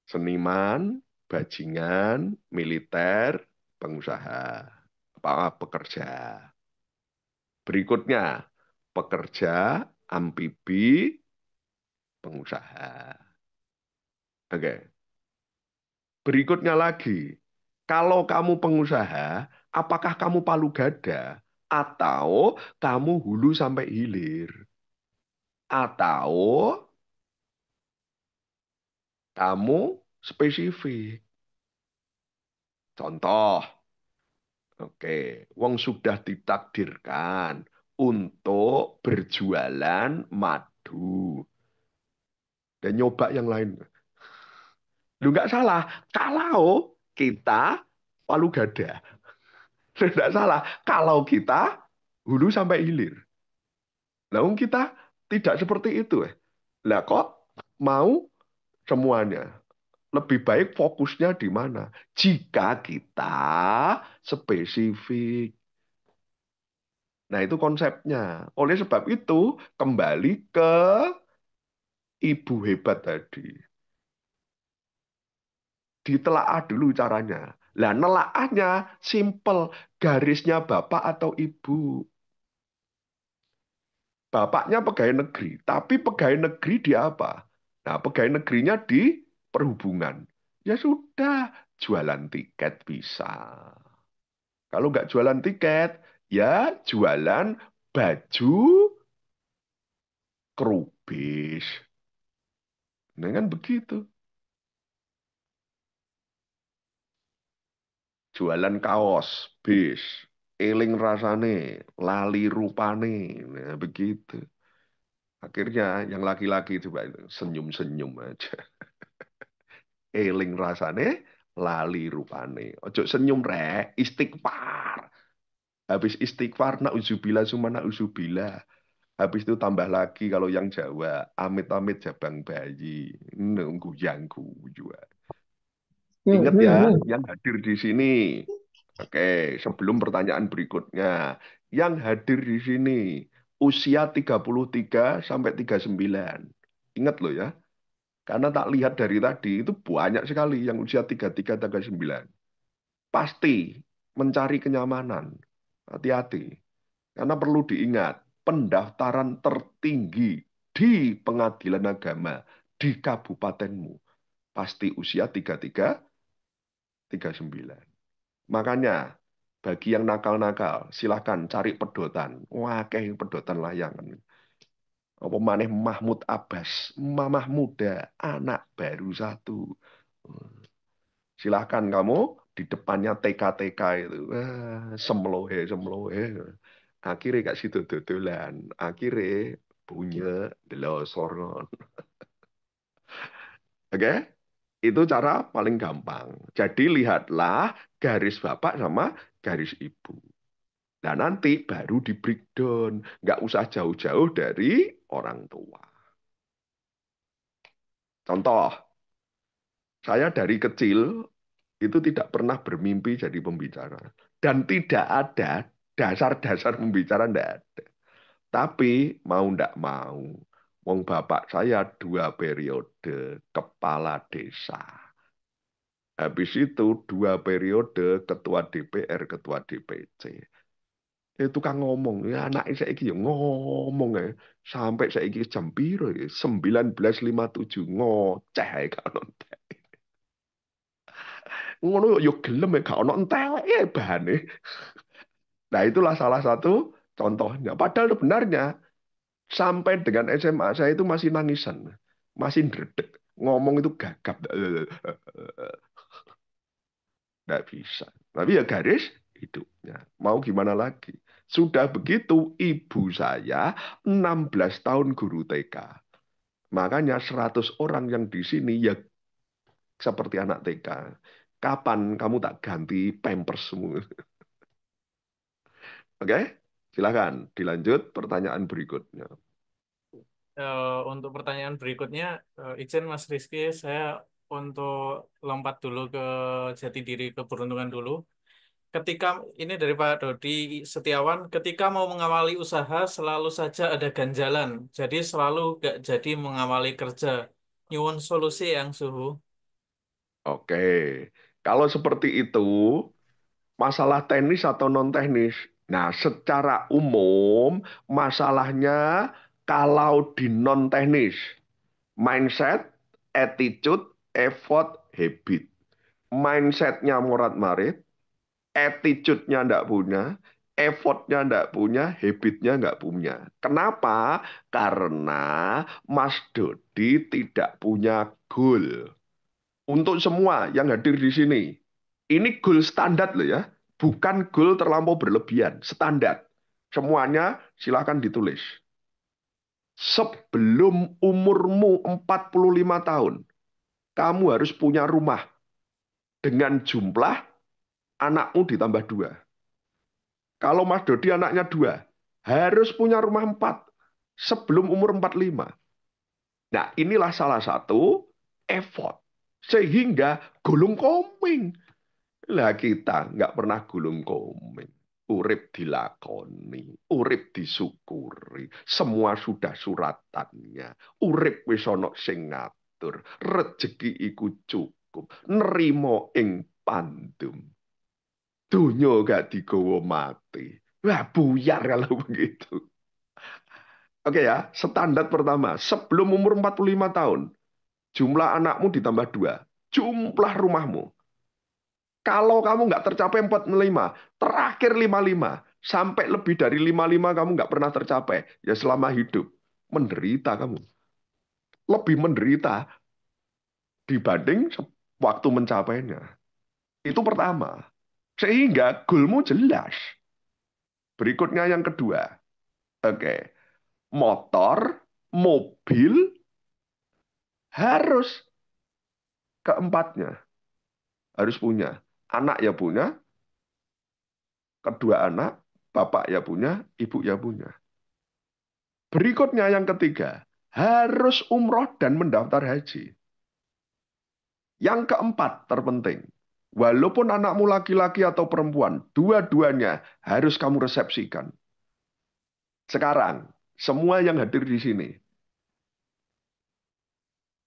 seniman, bajingan, militer, pengusaha, apa pekerja. Berikutnya, pekerja, amfibi, pengusaha. Oke. Berikutnya lagi, kalau kamu pengusaha, apakah kamu palu gada atau kamu hulu sampai hilir? Atau kamu spesifik? Contoh, oke, wong sudah ditakdirkan untuk berjualan madu dan nyoba yang lain. Lu nggak salah kalau kita palu gada. Tidak salah kalau kita hulu sampai hilir. Lalu kita tidak seperti itu. Lah kok mau semuanya? Lebih baik fokusnya di mana? Jika kita spesifik. Nah, itu konsepnya. Oleh sebab itu, kembali ke ibu hebat tadi. Ditelaah dulu caranya. Lah, nelaahnya simple. Garisnya bapak atau ibu. Bapaknya pegawai negeri, tapi pegawai negeri di apa? Nah, pegawai negerinya di perhubungan. Ya sudah, jualan tiket bisa. Kalau nggak jualan tiket, ya jualan baju kerubis. Nah, kan begitu. Jualan kaos, bis, eling rasane, lali rupane. Nah, begitu. Akhirnya yang laki-laki coba senyum-senyum aja. eling rasane, lali rupane. Ojo senyum rek, istighfar. Habis istighfar, nauzubillah summa nauzubillah. Habis itu tambah lagi kalau yang Jawa, amit-amit jabang bayi. Nunggu yang juga. Ingat ya, yang hadir di sini. Oke, sebelum pertanyaan berikutnya. Yang hadir di sini, usia 33 sampai 39. Ingat loh ya, karena tak lihat dari tadi, itu banyak sekali yang usia 33, 39. Pasti mencari kenyamanan. Hati-hati. Karena perlu diingat, pendaftaran tertinggi di pengadilan agama di kabupatenmu pasti usia 33, 39. Makanya, bagi yang nakal-nakal, silahkan cari pedotan. Wah, kayak pedotan layangan. Apa maneh Mahmud Abbas, mamah muda, anak baru satu. Silahkan kamu di depannya TK-TK itu. Semlohe, semlohe. Akhirnya gak situ dodolan. Akhirnya punya delosor. Oke? Itu cara paling gampang. Jadi lihatlah garis bapak sama garis ibu. Nah nanti baru di breakdown. Nggak usah jauh-jauh dari orang tua. Contoh, saya dari kecil itu tidak pernah bermimpi jadi pembicara. Dan tidak ada dasar-dasar pembicara, tidak ada. Tapi mau ndak mau, wong bapak saya 2 periode kepala desa. Habis itu 2 periode ketua DPR, ketua DPC. Itu kan ngomong, ya anak saya ya ngomong ya. Sampai saya jam piro ya, 19.57 ngoceh ya kalau entek. Ngono yo gelem ya gak ono entek ya bahane. Nah, itulah salah satu contohnya. Padahal sebenarnya sampai dengan SMA saya itu masih nangisan, masih ndredeg. Ngomong itu gagap. Nggak bisa. Tapi ya garis hidupnya. Mau gimana lagi? Sudah begitu, ibu saya 16 tahun guru TK. Makanya 100 orang yang di sini ya seperti anak TK. Kapan kamu tak ganti pampersmu? Oke? Silakan dilanjut pertanyaan berikutnya. Untuk pertanyaan berikutnya, izin Mas Rizky, saya untuk lompat dulu ke jati diri keberuntungan dulu. Ketika ini dari Pak Dodi Setiawan, ketika mau mengawali usaha selalu saja ada ganjalan, jadi selalu gak jadi mengawali kerja. Nyuwun solusi yang suhu. Oke. Kalau seperti itu, masalah teknis atau non teknis? Nah, secara umum masalahnya kalau di non teknis, mindset, attitude, effort, habit. Mindsetnya morat-marit, attitude-nya nggak punya, effortnya nggak punya, habitnya nggak punya. Kenapa? Karena Mas Dodi tidak punya goal. Untuk semua yang hadir di sini, ini goal standar loh ya, bukan goal terlampau berlebihan, standar. Semuanya silakan ditulis. Sebelum umurmu 45 tahun, kamu harus punya rumah dengan jumlah anakmu ditambah 2. Kalau Mas Dodi anaknya 2, harus punya rumah 4 sebelum umur 45. Nah, inilah salah satu effort. Sehingga gulung koming. Lah kita nggak pernah gulung koming. Urip dilakoni, urip disyukuri. Semua sudah suratannya. Urip wis ana sing ngatur. Rezeki iku cukup. Nerimo ing pandum. Donya gak digawa mati. Wah, buyar kalau begitu. Oke ya, standar pertama. Sebelum umur 45 tahun, jumlah anakmu ditambah 2. Jumlah rumahmu. Kalau kamu nggak tercapai 45, terakhir 55. Sampai lebih dari 55 kamu nggak pernah tercapai. Ya selama hidup. Menderita kamu. Lebih menderita dibanding waktu mencapainya. Itu pertama. Sehingga goalmu jelas. Berikutnya yang kedua. Oke. Motor, mobil, harus. keempatnya harus punya. Anak ya punya, kedua anak, bapak ya punya, ibu ya punya. Berikutnya yang ketiga, harus umroh dan mendaftar haji. Yang keempat terpenting, walaupun anakmu laki-laki atau perempuan, dua-duanya harus kamu resepsikan. Sekarang, semua yang hadir di sini,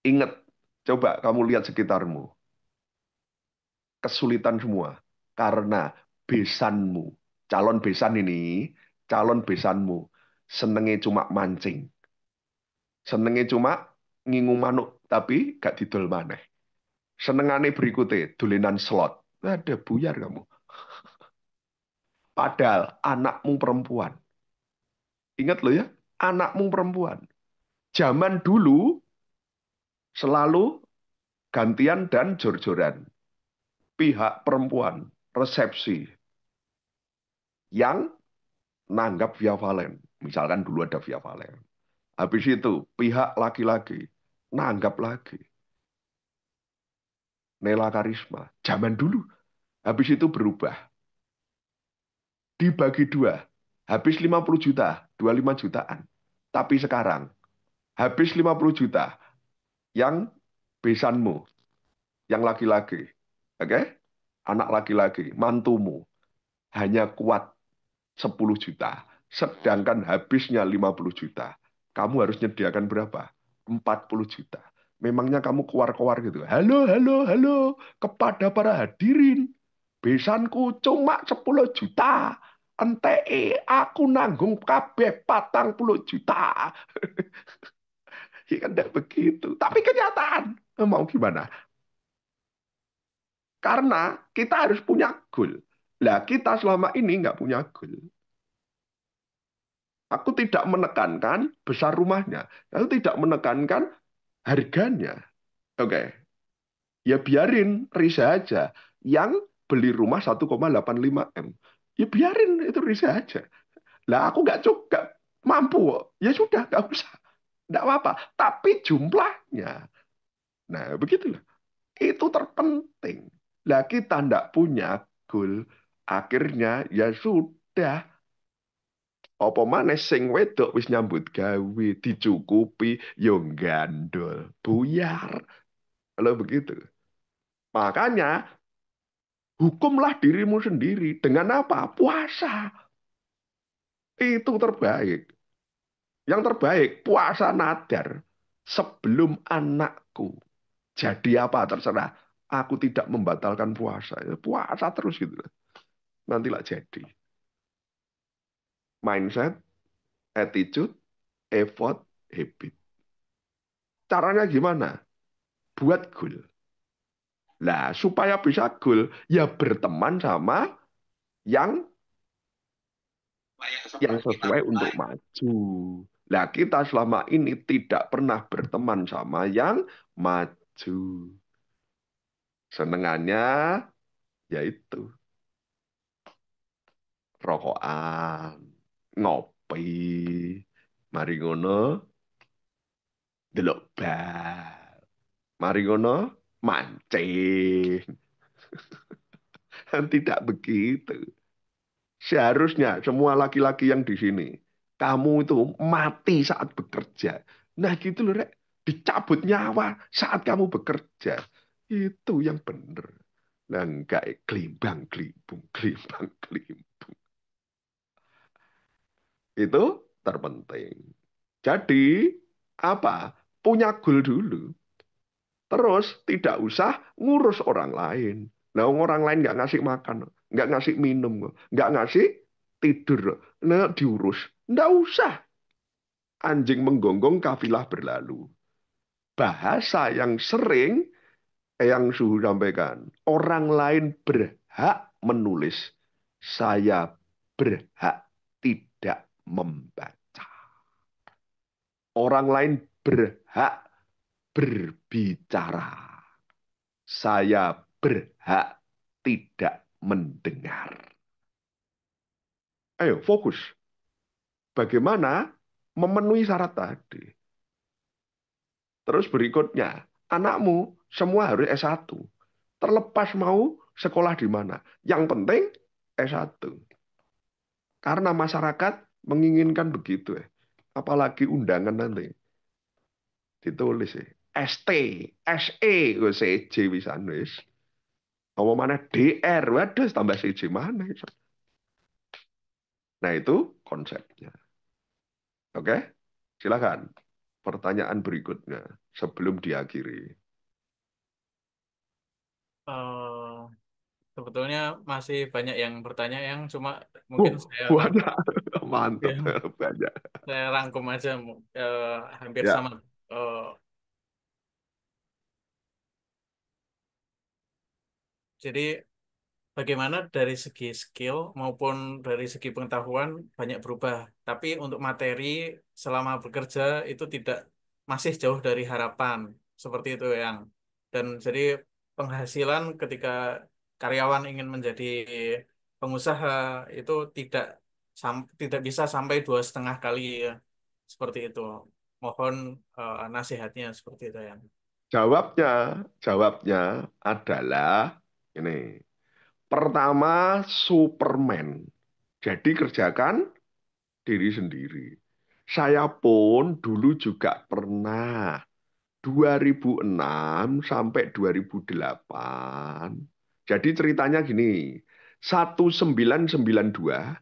ingat, coba kamu lihat sekitarmu. Kesulitan semua. Karena besanmu, calon besanmu, senengnya cuma mancing. Senengnya cuma ngingung manuk, tapi gak didol maneh. Senengane berikutnya, dolenan slot. Ada buyar kamu. Padahal anakmu perempuan. Ingat loh ya, anakmu perempuan. Zaman dulu selalu gantian dan jor-joran. Pihak perempuan, resepsi, yang nanggap via valen. Misalkan dulu ada via valen. Habis itu pihak laki-laki nanggap lagi. Nela Karisma. Zaman dulu. Habis itu berubah. Dibagi dua. Habis 50 juta, 25 jutaan. Tapi sekarang, habis 50 juta yang besanmu, yang laki-laki. Oke? Anak laki-laki, mantumu. Hanya kuat 10 juta. Sedangkan habisnya 50 juta. Kamu harus nyediakan berapa? 40 juta. Memangnya kamu keluar-keluar gitu. Halo, halo, halo. Kepada para hadirin. Besanku cuma 10 juta. Ente aku nanggung kabeh 40 juta. Ya kan tidak begitu. Tapi kenyataan. Mau gimana? Karena kita harus punya goal. Lah kita selama ini nggak punya goal. Aku tidak menekankan besar rumahnya. Aku tidak menekankan harganya. Oke, ya biarin Risa aja. Yang beli rumah 1,85 M. Ya biarin itu Risa aja. Lah aku nggak cukup mampu. Ya sudah, nggak usah. Nggak apa-apa. Tapi jumlahnya. Nah, begitulah. Itu terpenting. Lah kita nggak punya goal. Akhirnya ya sudah. Apa maneh sing wedok wis nyambut gawe dicukupi yo gandol buyar. Kalau begitu. Makanya hukumlah dirimu sendiri dengan apa? Puasa. Itu terbaik. Yang terbaik puasa nadar sebelum anakku jadi apa terserah. Aku tidak membatalkan puasa. Ya, puasa terus gitu. Nantilah jadi. Mindset, attitude, effort, habit. Caranya gimana? Buat goal. Nah, supaya bisa goal, ya berteman sama yang sesuai untuk maju. Nah, kita selama ini tidak pernah berteman sama yang maju. Senengannya yaitu rokokan, ngopi, mari ngono, delok bal. Mari ngono, mancing. Tidak begitu. Seharusnya semua laki-laki yang di sini, kamu itu mati saat bekerja. Nah gitu loh, Rek. Dicabut nyawa saat kamu bekerja. Itu yang benar. Nah enggak kelimbang, kelimbung, kelimbang, kelimbung. Itu terpenting. Jadi, apa? Punya goal dulu. Terus tidak usah ngurus orang lain. Nah, orang lain nggak ngasih makan, nggak ngasih minum, nggak ngasih tidur. Nah, diurus. Nggak usah. Anjing menggonggong kafilah berlalu. Bahasa yang sering yang Suhu sampaikan. Orang lain berhak menulis. Saya berhak tidak membaca. Orang lain berhak berbicara. Saya berhak tidak mendengar. Ayo fokus. Bagaimana memenuhi syarat tadi. Terus berikutnya, anakmu semua harus S1. Terlepas mau sekolah di mana. Yang penting S1. Karena masyarakat menginginkan begitu ya. Apalagi undangan nanti ditulis ya. ST, SE, CJ wisan wis. Apa mana DR, waduh tambah CJ mana. Nah itu konsepnya. Oke, silakan. Pertanyaan berikutnya sebelum diakhiri. Eh, Sebetulnya masih banyak yang bertanya yang cuma mungkin Oh, saya rangkum, banyak. Mantap, yang banyak. saya rangkum aja, hampir Ya, sama. Eh, jadi bagaimana dari segi skill maupun dari segi pengetahuan banyak berubah, tapi untuk materi selama bekerja itu tidak, masih jauh dari harapan seperti itu yang. Dan jadi penghasilan ketika karyawan ingin menjadi pengusaha itu tidak bisa sampai 2,5 kali ya, seperti itu. Mohon nasihatnya seperti itu ya. jawabnya adalah ini. Pertama, Superman. Jadi kerjakan diri sendiri. Saya pun dulu juga pernah 2006 sampai 2008. Jadi ceritanya gini, 1992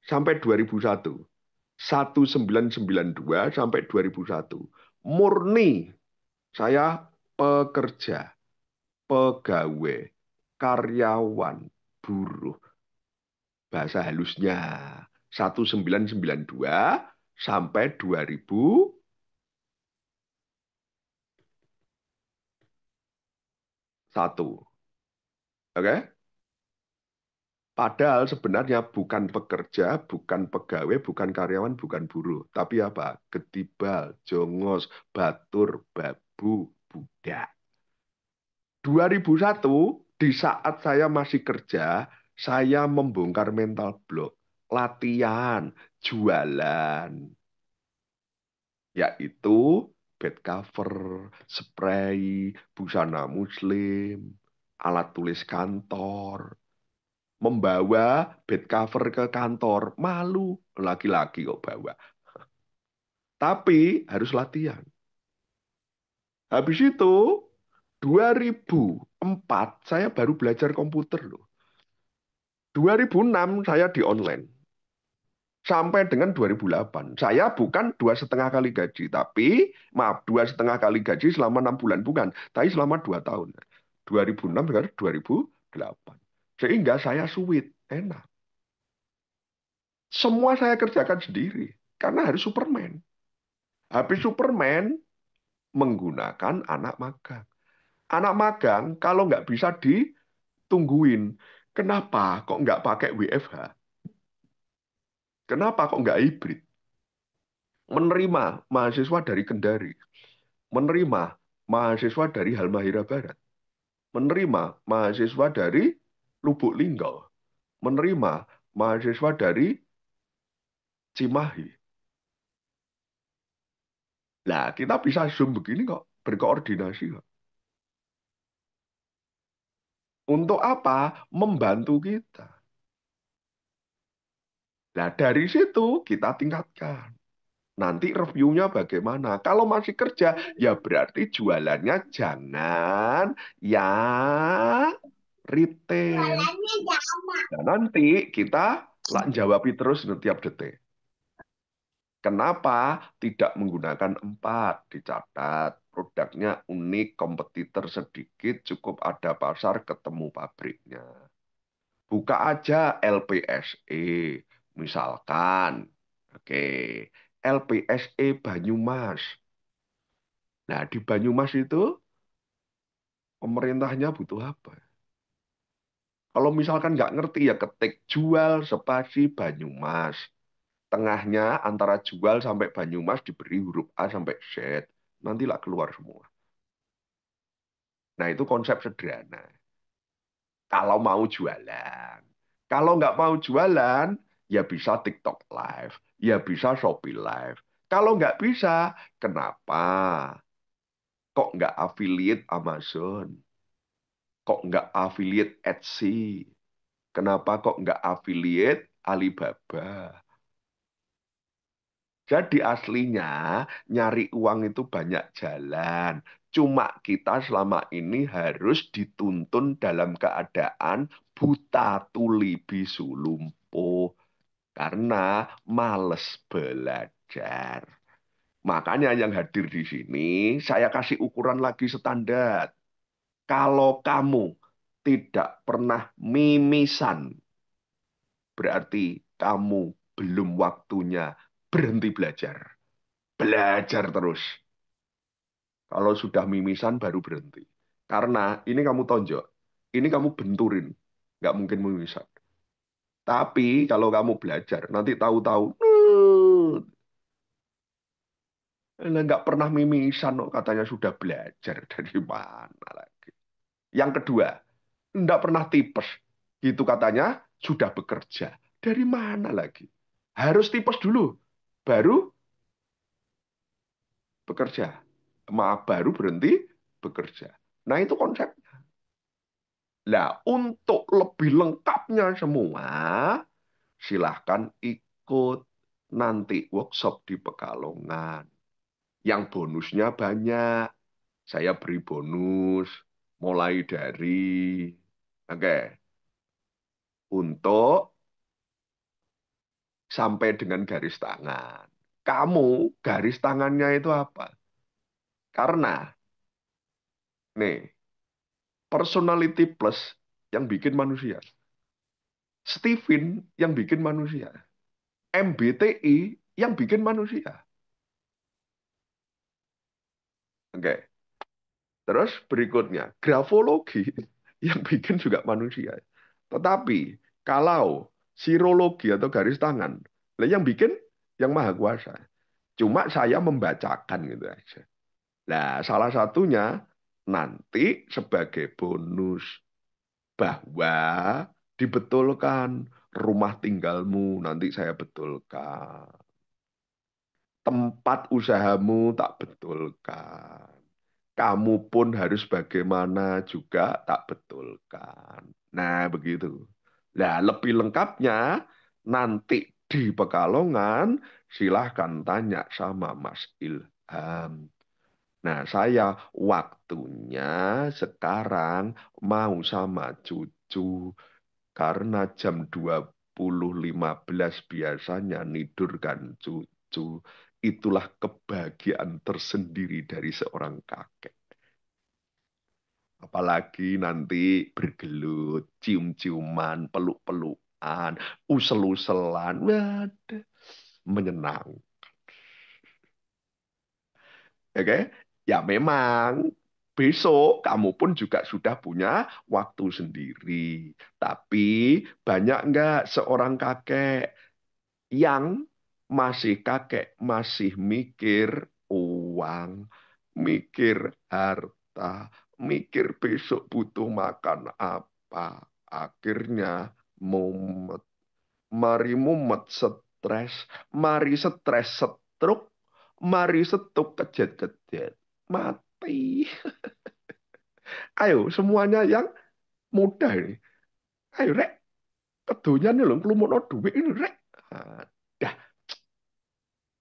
sampai 2001. 1992 sampai 2001. Murni saya pekerja, pegawai, karyawan, buruh. Bahasa halusnya 1992 sampai 2001. Oke? Padahal sebenarnya bukan pekerja, bukan pegawai, bukan karyawan, bukan buruh. Tapi apa? Ketibal, jongos, batur, babu, budak. 2001, di saat saya masih kerja, saya membongkar mental block. Latihan, jualan. Yaitu bed cover, spray, busana muslim, alat tulis kantor, membawa bed cover ke kantor. Malu, laki-laki kok bawa. Tapi harus latihan. Habis itu, 2004 saya baru belajar komputer loh. 2006 saya di online. Sampai dengan 2008. Saya bukan 2,5 kali gaji, tapi maaf 2,5 kali gaji selama 6 bulan bukan, tapi selama 2 tahun. 2006 ke 2008. Sehingga saya suit, enak. Semua saya kerjakan sendiri karena harus Superman. Habis Superman menggunakan anak magang. Anak magang kalau nggak bisa ditungguin, kenapa kok nggak pakai WFH? Kenapa kok nggak hibrid? Menerima mahasiswa dari Kendari, menerima mahasiswa dari Halmahera Barat, menerima mahasiswa dari Lubuk Linggau, menerima mahasiswa dari Cimahi. Nah, kita bisa Zoom begini kok, berkoordinasi kok. Untuk apa? Membantu kita. Nah, dari situ kita tingkatkan. Nanti reviewnya bagaimana? Kalau masih kerja, ya berarti jualannya jangan yang retail. Nah, nanti kita jawabi terus setiap detik. Kenapa tidak menggunakan 4? Dicatat. Produknya unik, kompetitor sedikit, cukup ada pasar, ketemu pabriknya. Buka aja LPSE. Misalkan, oke, LPSE Banyumas. Nah, di Banyumas itu pemerintahnya butuh apa? Kalau misalkan nggak ngerti ya ketik jual spasi Banyumas. Tengahnya antara jual sampai Banyumas diberi huruf A sampai Z. Nantilah keluar semua. Nah, itu konsep sederhana. Kalau mau jualan. Kalau nggak mau jualan, ya bisa TikTok Live. Ya bisa Shopee Live. Kalau nggak bisa, kenapa? Kok nggak affiliate Amazon? Kok nggak affiliate Etsy? Kenapa kok nggak affiliate Alibaba? Jadi aslinya nyari uang itu banyak jalan. Cuma kita selama ini harus dituntun dalam keadaan buta tuli bisu lumpuh. Karena males belajar. Makanya yang hadir di sini, saya kasih ukuran lagi standar. Kalau kamu tidak pernah mimisan, berarti kamu belum waktunya berhenti belajar. Belajar terus. Kalau sudah mimisan baru berhenti. Karena ini kamu tonjok, ini kamu benturin. Nggak mungkin mimisan. Tapi kalau kamu belajar, nanti tahu-tahu, nggak pernah mimisan kok katanya sudah belajar. Dari mana lagi? Yang kedua, nggak pernah tipes. Gitu katanya sudah bekerja. Dari mana lagi? Harus tipes dulu. Baru bekerja. Maaf, baru berhenti bekerja. Nah, itu konsep. Nah, untuk lebih lengkapnya semua, silahkan ikut nanti workshop di Pekalongan. Yang bonusnya banyak. Saya beri bonus mulai dari, oke, untuk sampai dengan garis tangan. Kamu garis tangannya itu apa? Karena, nih, personality plus yang bikin manusia. Steven yang bikin manusia. MBTI yang bikin manusia. Oke. Terus berikutnya, grafologi yang bikin juga manusia. Tetapi kalau sirologi atau garis tangan, lah yang bikin yang maha kuasa. Cuma saya membacakan gitu aja. Nah, salah satunya nanti sebagai bonus bahwa dibetulkan rumah tinggalmu nanti saya betulkan. Tempat usahamu tak betulkan. Kamu pun harus bagaimana juga tak betulkan. Nah, begitu. Nah, lebih lengkapnya nanti di Pekalongan silahkan tanya sama Mas Ilham. Nah, saya waktunya sekarang mau sama cucu karena jam 20.15 biasanya nidurkan cucu. Itulah kebahagiaan tersendiri dari seorang kakek. Apalagi nanti bergelut, cium-ciuman, peluk-pelukan, usel-uselan. Waduh, menyenang. Oke, ya memang besok kamu pun juga sudah punya waktu sendiri. Tapi banyak nggak seorang kakek yang masih kakek, masih mikir uang, mikir harta, mikir besok butuh makan apa. Akhirnya mumet. Mari mumet stres, mari stres setruk, mari setuk kejet-kejet. Mati. Ayo semuanya yang muda ini. Ayo rek, kedonyan nih lho, ngelumukno duit ini rek. Dah,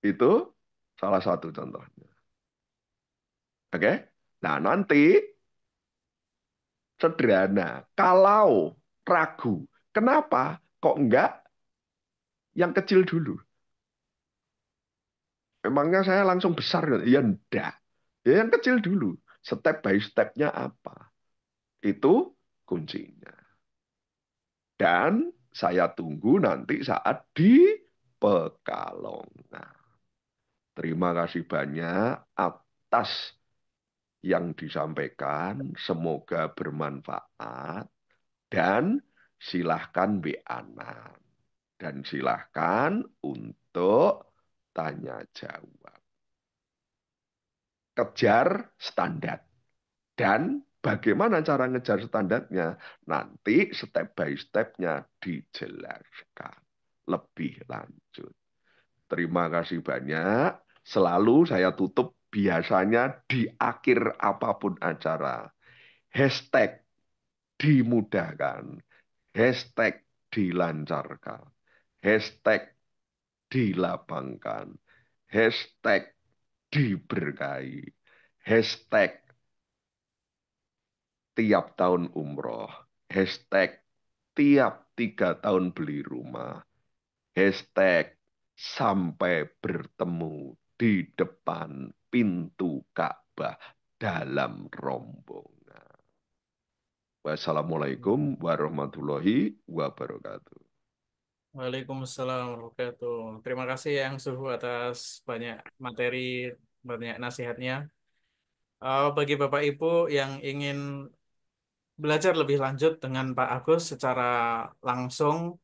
itu salah satu contohnya. Oke? Nah, nanti sederhana. Kalau ragu, kenapa kok enggak yang kecil dulu? Emangnya saya langsung besar? Ya enggak. Ya yang kecil dulu. Step by step-nya apa? Itu kuncinya. Dan saya tunggu nanti saat di Pekalongan. Terima kasih banyak atas yang disampaikan. Semoga bermanfaat. Dan silahkan WA-an. Dan silahkan untuk tanya jawab. Kejar standar. Dan bagaimana cara ngejar standarnya? Nanti step by step-nya dijelaskan lebih lanjut. Terima kasih banyak. Selalu saya tutup biasanya di akhir apapun acara, hashtag dimudahkan, hashtag dilancarkan, hashtag dilapangkan, hashtag diberkahi, hashtag tiap tahun umroh, hashtag tiap 3 tahun beli rumah, hashtag sampai bertemu di depan pintu Ka'bah dalam rombongan. Wassalamualaikum warahmatullahi wabarakatuh. Waalaikumsalam warahmatullahi wabarakatuh. Terima kasih yang Suhu atas banyak materi, banyak nasihatnya. Bagi Bapak Ibu yang ingin belajar lebih lanjut dengan Pak Agus secara langsung,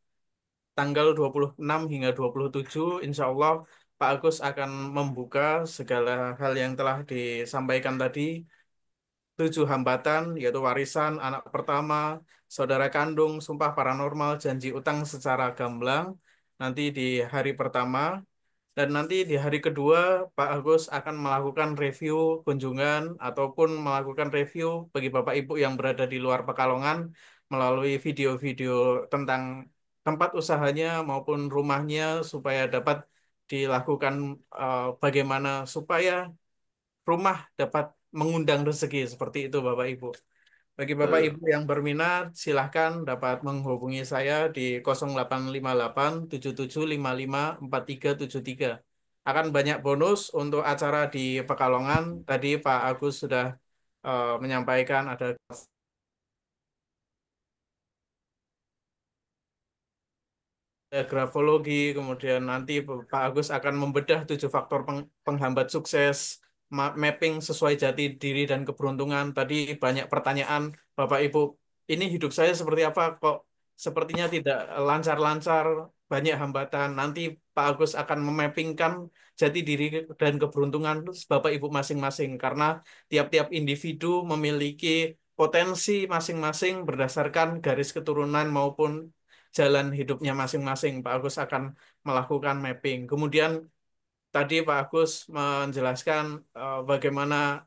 tanggal 26 hingga 27, insya Allah Pak Agus akan membuka segala hal yang telah disampaikan tadi, 7 hambatan, yaitu warisan, anak pertama, saudara kandung, sumpah paranormal, janji utang secara gamblang, nanti di hari pertama. Dan nanti di hari kedua, Pak Agus akan melakukan review kunjungan ataupun melakukan review bagi Bapak Ibu yang berada di luar Pekalongan melalui video-video tentang tempat usahanya maupun rumahnya supaya dapat dilakukan bagaimana supaya rumah dapat mengundang rezeki seperti itu Bapak Ibu. Bagi Bapak Betul. Ibu yang berminat, silahkan dapat menghubungi saya di 0858 7755 4373. Akan banyak bonus untuk acara di Pekalongan. Tadi Pak Agus sudah menyampaikan ada grafologi, kemudian nanti Pak Agus akan membedah 7 faktor penghambat sukses, mapping sesuai jati diri dan keberuntungan. Tadi banyak pertanyaan, Bapak Ibu, ini hidup saya seperti apa kok sepertinya tidak lancar-lancar, banyak hambatan. Nanti Pak Agus akan memappingkan jati diri dan keberuntungan Bapak Ibu masing-masing, karena tiap-tiap individu memiliki potensi masing-masing berdasarkan garis keturunan maupun jalan hidupnya masing-masing. Pak Agus akan melakukan mapping. Kemudian tadi Pak Agus menjelaskan bagaimana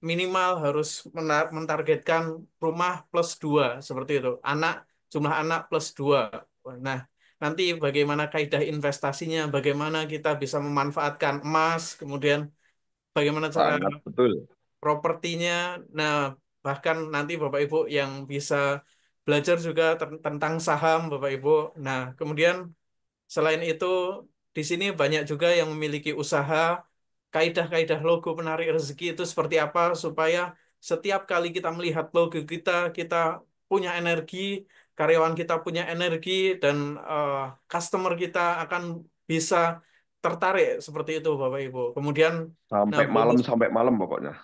minimal harus mentargetkan rumah plus 2 seperti itu. Jumlah anak plus 2. Nah, nanti bagaimana kaidah investasinya, bagaimana kita bisa memanfaatkan emas, kemudian bagaimana cara Sangat betul. propertinya. Nah, bahkan nanti Bapak Ibu yang bisa belajar juga tentang saham, Bapak Ibu. Nah, kemudian selain itu, di sini banyak juga yang memiliki usaha, kaidah-kaidah logo penarik rezeki itu seperti apa supaya setiap kali kita melihat logo kita, kita punya energi, karyawan kita punya energi, dan eh, customer kita akan bisa tertarik seperti itu, Bapak Ibu. Kemudian, nah bonus. Sampai malam pokoknya.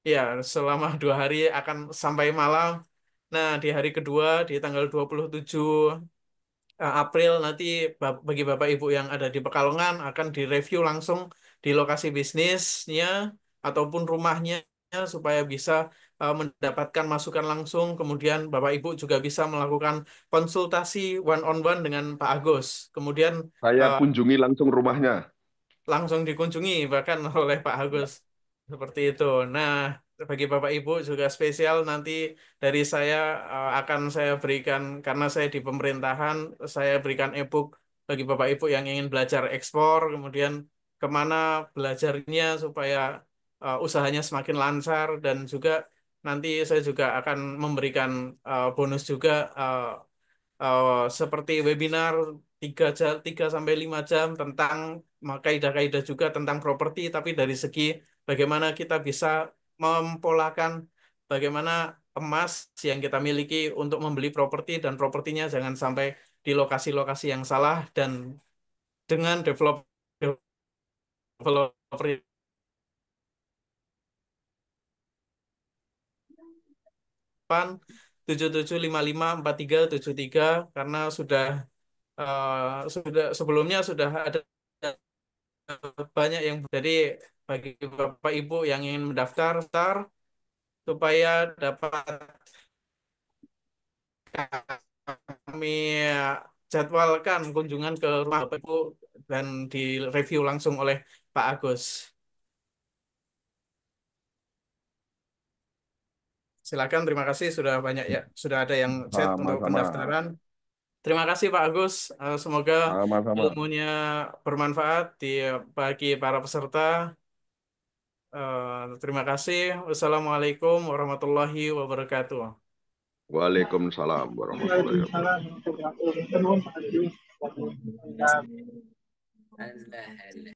Ya, selama 2 hari akan sampai malam. Nah, di hari kedua, di tanggal 27 April nanti bagi Bapak Ibu yang ada di Pekalongan akan direview langsung di lokasi bisnisnya ataupun rumahnya supaya bisa mendapatkan masukan langsung. Kemudian Bapak Ibu juga bisa melakukan konsultasi one on one dengan Pak Agus. Kemudian Saya eh, kunjungi langsung rumahnya. langsung dikunjungi bahkan oleh Pak Agus seperti itu. Nah, bagi Bapak Ibu juga spesial nanti dari saya akan saya berikan karena saya di pemerintahan, saya berikan e-book bagi Bapak Ibu yang ingin belajar ekspor, kemudian kemana belajarnya supaya usahanya semakin lancar, dan juga nanti saya juga akan memberikan bonus juga seperti webinar 3 jam, 3 sampai 5 jam tentang kaidah-kaidah juga tentang properti, tapi dari segi bagaimana kita bisa mempolakan bagaimana emas yang kita miliki untuk membeli properti, dan propertinya jangan sampai di lokasi-lokasi yang salah, dan dengan developer 77554373, karena sudah sebelumnya sudah ada banyak yang jadi bagi Bapak Ibu yang ingin mendaftar supaya dapat kami jadwalkan kunjungan ke rumah Bapak Ibu dan direview langsung oleh Pak Agus. Silakan, terima kasih sudah banyak ya, sudah ada yang chat untuk Sama-sama. pendaftaran. Terima kasih Pak Agus. Semoga Sama-sama. ilmunya bermanfaat bagi para peserta. Terima kasih. Wassalamualaikum warahmatullahi wabarakatuh. Waalaikumsalam warahmatullahi wabarakatuh. Waalaikumsalam warahmatullahi wabarakatuh.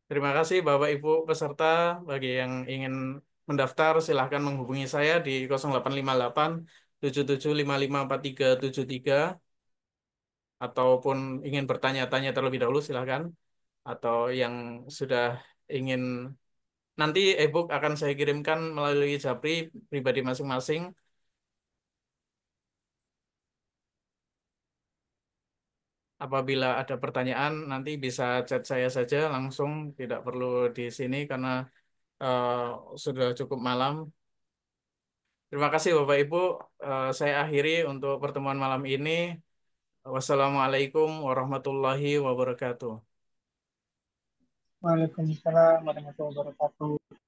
Terima kasih Bapak Ibu peserta. Bagi yang ingin mendaftar, silahkan menghubungi saya di 0858 77554373 ataupun ingin bertanya-tanya terlebih dahulu silahkan. Atau yang sudah ingin nanti e-book akan saya kirimkan melalui Japri pribadi masing-masing. Apabila ada pertanyaan, nanti bisa chat saya saja langsung, tidak perlu di sini karena eh, sudah cukup malam. Terima kasih Bapak Ibu. Saya akhiri untuk pertemuan malam ini. Wassalamualaikum warahmatullahi wabarakatuh. Waalaikumsalam warahmatullahi wabarakatuh.